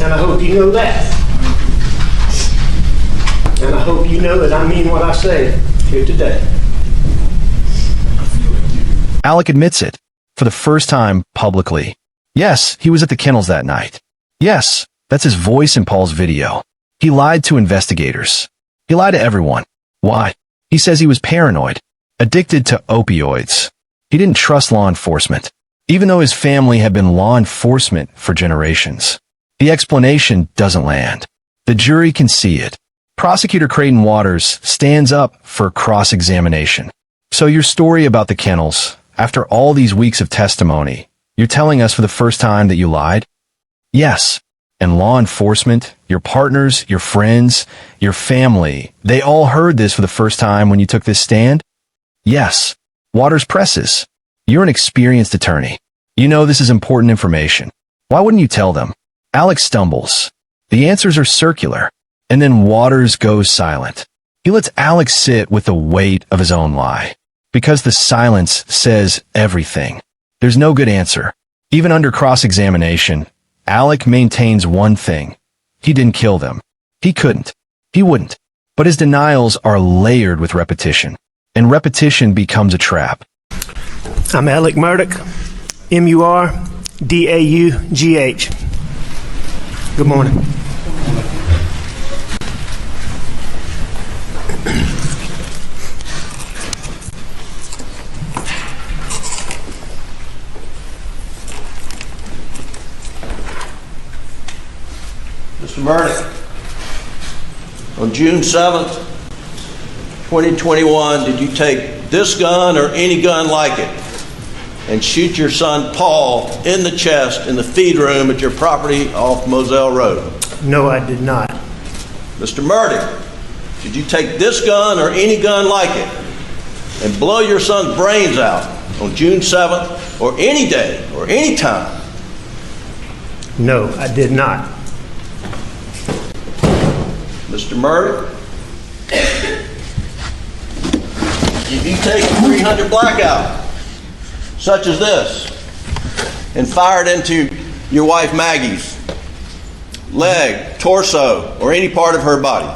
and I hope you know that. And I hope you know that I mean what I say here today. Alec admits it, for the first time publicly. Yes, he was at the kennels that night. Yes, that's his voice in Paul's video. He lied to investigators. He lied to everyone. Why? He says he was paranoid, addicted to opioids. He didn't trust law enforcement, even though his family had been law enforcement for generations. The explanation doesn't land. The jury can see it. Prosecutor Creighton Waters stands up for cross-examination. So your story about the kennels, after all these weeks of testimony, you're telling us for the first time that you lied? Yes. And law enforcement, your partners, your friends, your family, they all heard this for the first time when you took this stand? Yes, Waters presses. You're an experienced attorney. You know this is important information. Why wouldn't you tell them? Alex stumbles. The answers are circular. And then Waters goes silent. He lets Alex sit with the weight of his own lie. Because the silence says everything. There's no good answer. Even under cross-examination, Alec maintains one thing. He didn't kill them. He couldn't. He wouldn't. But his denials are layered with repetition. And repetition becomes a trap. I'm Alex Murdaugh, Murdaugh. Good morning. Mr. Murdaugh, on June 7th, 2021, did you take this gun or any gun like it and shoot your son Paul in the chest in the feed room at your property off Moselle Road? No, I did not. Mr. Murdaugh, did you take this gun or any gun like it and blow your son's brains out on June 7th or any day or any time? No, I did not. Mr. Murdaugh, if you take a 300 blackout, such as this, and fire it into your wife Maggie's leg, torso, or any part of her body?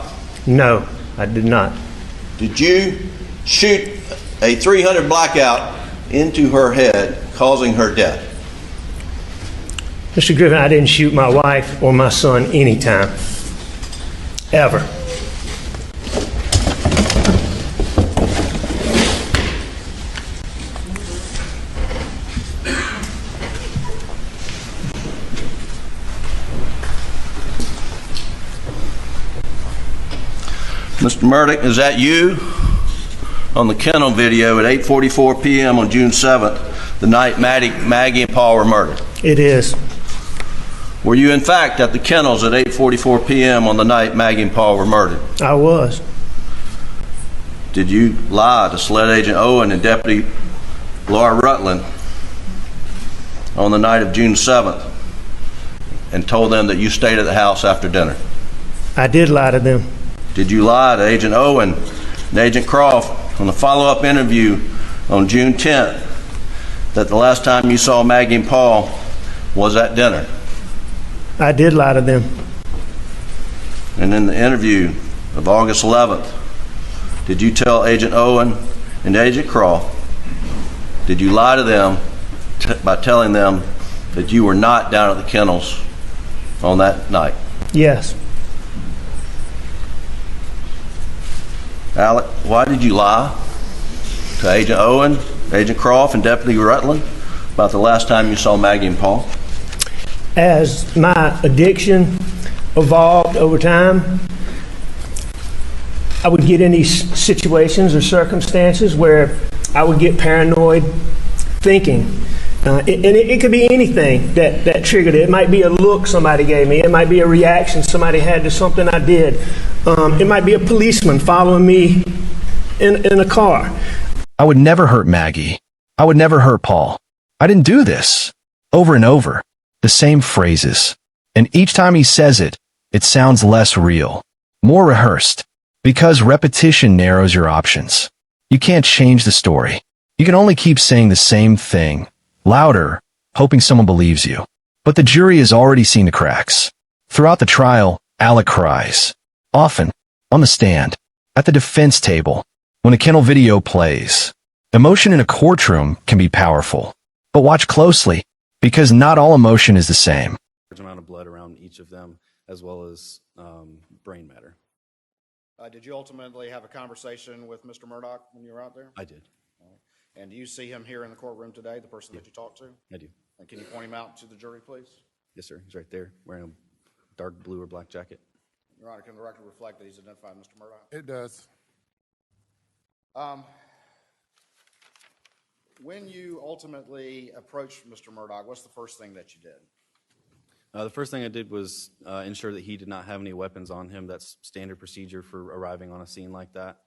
No, I did not. Did you shoot a 300 blackout into her head, causing her death? Mr. Griffin, I didn't shoot my wife or my son anytime. Ever. Mr. Murdaugh, is that you on the kennel video at 8:44 p.m. on June 7th, the night Maggie and Paul were murdered? It is. Were you in fact at the kennels at 8:44 p.m. on the night Maggie and Paul were murdered? I was. Did you lie to Sled Agent Owen and Deputy Laura Rutland on the night of June 7th and told them that you stayed at the house after dinner? I did lie to them. Did you lie to Agent Owen and Agent Croft on the follow-up interview on June 10th that the last time you saw Maggie and Paul was at dinner? I did lie to them. And in the interview of August 11th, did you tell Agent Owen and Agent Croft, did you lie to them by telling them that you were not down at the kennels on that night? Yes. Alec, why did you lie to Agent Owen, Agent Croft, and Deputy Rutland about the last time you saw Maggie and Paul? As my addiction evolved over time, I would get in these situations or circumstances where I would get paranoid thinking. And it could be anything that triggered it. It might be a look somebody gave me. It might be a reaction somebody had to something I did. It might be a policeman following me in a car. I would never hurt Maggie. I would never hurt Paul. I didn't do this. Over and over. The same phrases. And each time he says it, it sounds less real. More rehearsed. Because repetition narrows your options. You can't change the story. You can only keep saying the same thing. Louder, hoping someone believes you. But the jury has already seen the cracks. Throughout the trial, Alec cries. Often, on the stand, at the defense table, when the kennel video plays. Emotion in a courtroom can be powerful. But watch closely, because not all emotion is the same. Large amount of blood around each of them, as well as brain matter. Did you ultimately have a conversation with Mr. Murdaugh when you were out there? I did. And do you see him here in the courtroom today, the person that you talked to? I do. And can you point him out to the jury, please? Yes, sir. He's right there, wearing a dark blue or black jacket. Your Honor, can the record reflect that he's identified Mr. Murdaugh? It does. When you ultimately approached Mr. Murdaugh, what's the first thing that you did? The first thing I did was ensure that he did not have any weapons on him. That's standard procedure for arriving on a scene like that.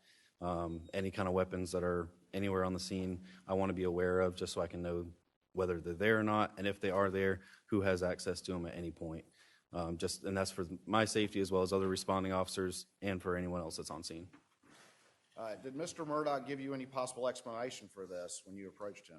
Any kind of weapons that are anywhere on the scene, I want to be aware of just so I can know whether they're there or not, and if they are there, who has access to them at any point. And that's for my safety as well as other responding officers and for anyone else that's on scene. Did Mr. Murdaugh give you any possible explanation for this when you approached him?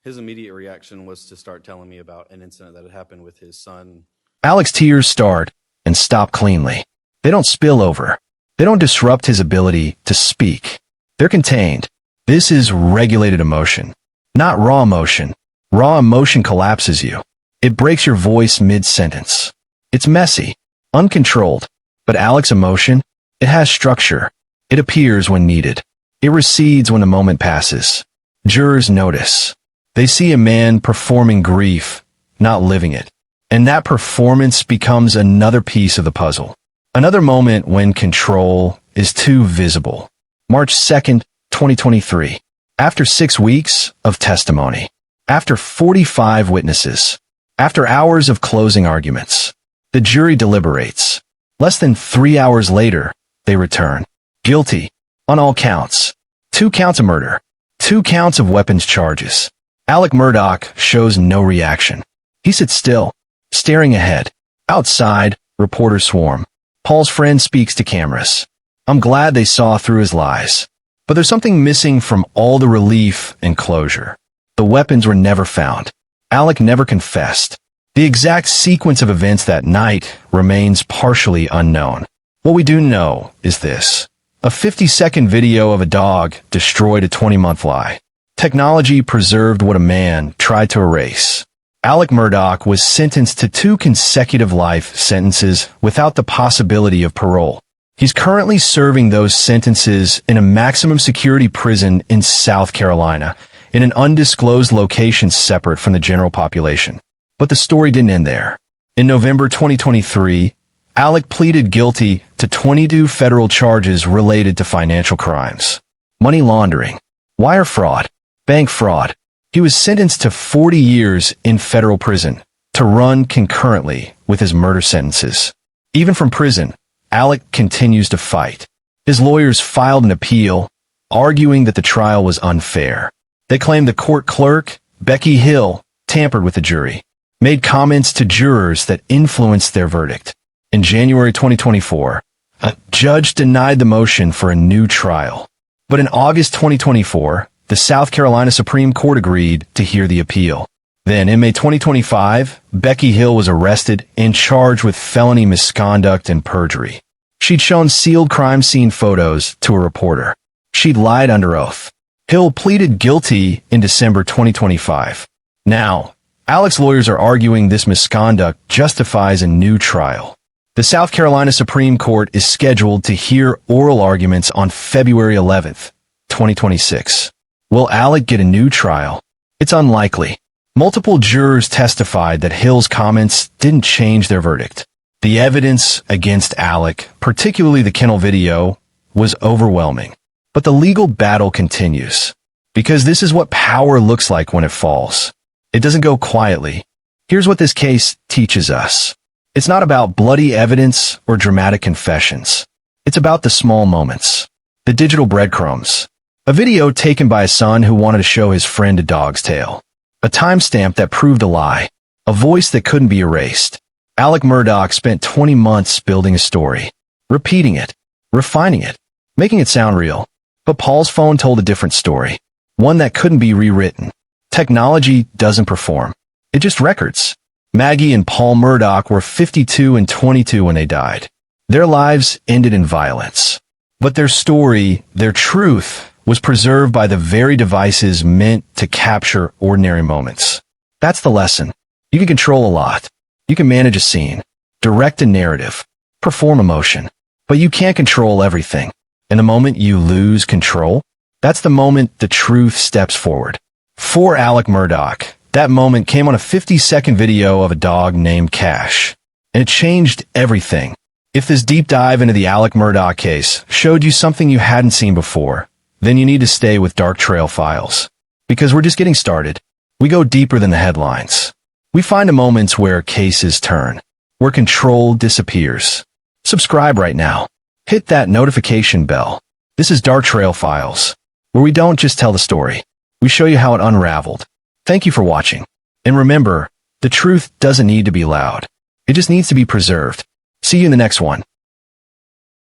His immediate reaction was to start telling me about an incident that had happened with his son. Alex's tears start and stop cleanly. They don't spill over. They don't disrupt his ability to speak. They're contained. This is regulated emotion, not raw emotion. Raw emotion collapses you. It breaks your voice mid-sentence. It's messy, uncontrolled, but Alex's emotion, it has structure. It appears when needed. It recedes when the moment passes. Jurors notice. They see a man performing grief, not living it. And that performance becomes another piece of the puzzle. Another moment when control is too visible. March 2nd, 2023. After 6 weeks of testimony. After 45 witnesses. After hours of closing arguments. The jury deliberates. Less than 3 hours later, they return. Guilty. On all counts. 2 counts of murder. 2 counts of weapons charges. Alex Murdaugh shows no reaction. He sits still, staring ahead. Outside, reporters swarm. Paul's friend speaks to cameras. I'm glad they saw through his lies. But there's something missing from all the relief and closure. The weapons were never found. Alex never confessed. The exact sequence of events that night remains partially unknown. What we do know is this. A 50-second video of a dog destroyed a 20-month lie. Technology preserved what a man tried to erase. Alex Murdaugh was sentenced to 2 consecutive life sentences without the possibility of parole. He's currently serving those sentences in a maximum security prison in South Carolina, in an undisclosed location separate from the general population. But the story didn't end there. In November 2023, Alex pleaded guilty to 22 federal charges related to financial crimes. Money laundering, wire fraud, bank fraud. He was sentenced to 40 years in federal prison to run concurrently with his murder sentences. Even from prison, Alex continues to fight. His lawyers filed an appeal, arguing that the trial was unfair. They claimed the court clerk, Becky Hill, tampered with the jury, made comments to jurors that influenced their verdict. In January 2024, a judge denied the motion for a new trial. But in August 2024, the South Carolina Supreme Court agreed to hear the appeal. Then, in May 2025, Becky Hill was arrested and charged with felony misconduct and perjury. She'd shown sealed crime scene photos to a reporter. She'd lied under oath. Hill pleaded guilty in December 2025. Now, Alex's lawyers are arguing this misconduct justifies a new trial. The South Carolina Supreme Court is scheduled to hear oral arguments on February 11th, 2026. Will Alex get a new trial? It's unlikely. Multiple jurors testified that Hill's comments didn't change their verdict. The evidence against Alex, particularly the kennel video, was overwhelming. But the legal battle continues. Because this is what power looks like when it falls. It doesn't go quietly. Here's what this case teaches us. It's not about bloody evidence or dramatic confessions. It's about the small moments. The digital breadcrumbs. A video taken by a son who wanted to show his friend a dog's tail. A timestamp that proved a lie. A voice that couldn't be erased. Alex Murdaugh spent 20 months building a story. Repeating it. Refining it. Making it sound real. But Paul's phone told a different story. One that couldn't be rewritten. Technology doesn't perform. It just records. Maggie and Paul Murdaugh were 52 and 22 when they died. Their lives ended in violence. But their story, their truth, was preserved by the very devices meant to capture ordinary moments. That's the lesson. You can control a lot. You can manage a scene, direct a narrative, perform emotion, but you can't control everything. And the moment you lose control, that's the moment the truth steps forward. For Alex Murdaugh, that moment came on a 50-second video of a dog named Cash. And it changed everything. If this deep dive into the Alex Murdaugh case showed you something you hadn't seen before, then you need to stay with Dark Trail Files. Because we're just getting started. We go deeper than the headlines. We find the moments where cases turn, where control disappears. Subscribe right now. Hit that notification bell. This is Dark Trail Files, where we don't just tell the story. We show you how it unraveled. Thank you for watching. And remember, the truth doesn't need to be loud. It just needs to be preserved. See you in the next one.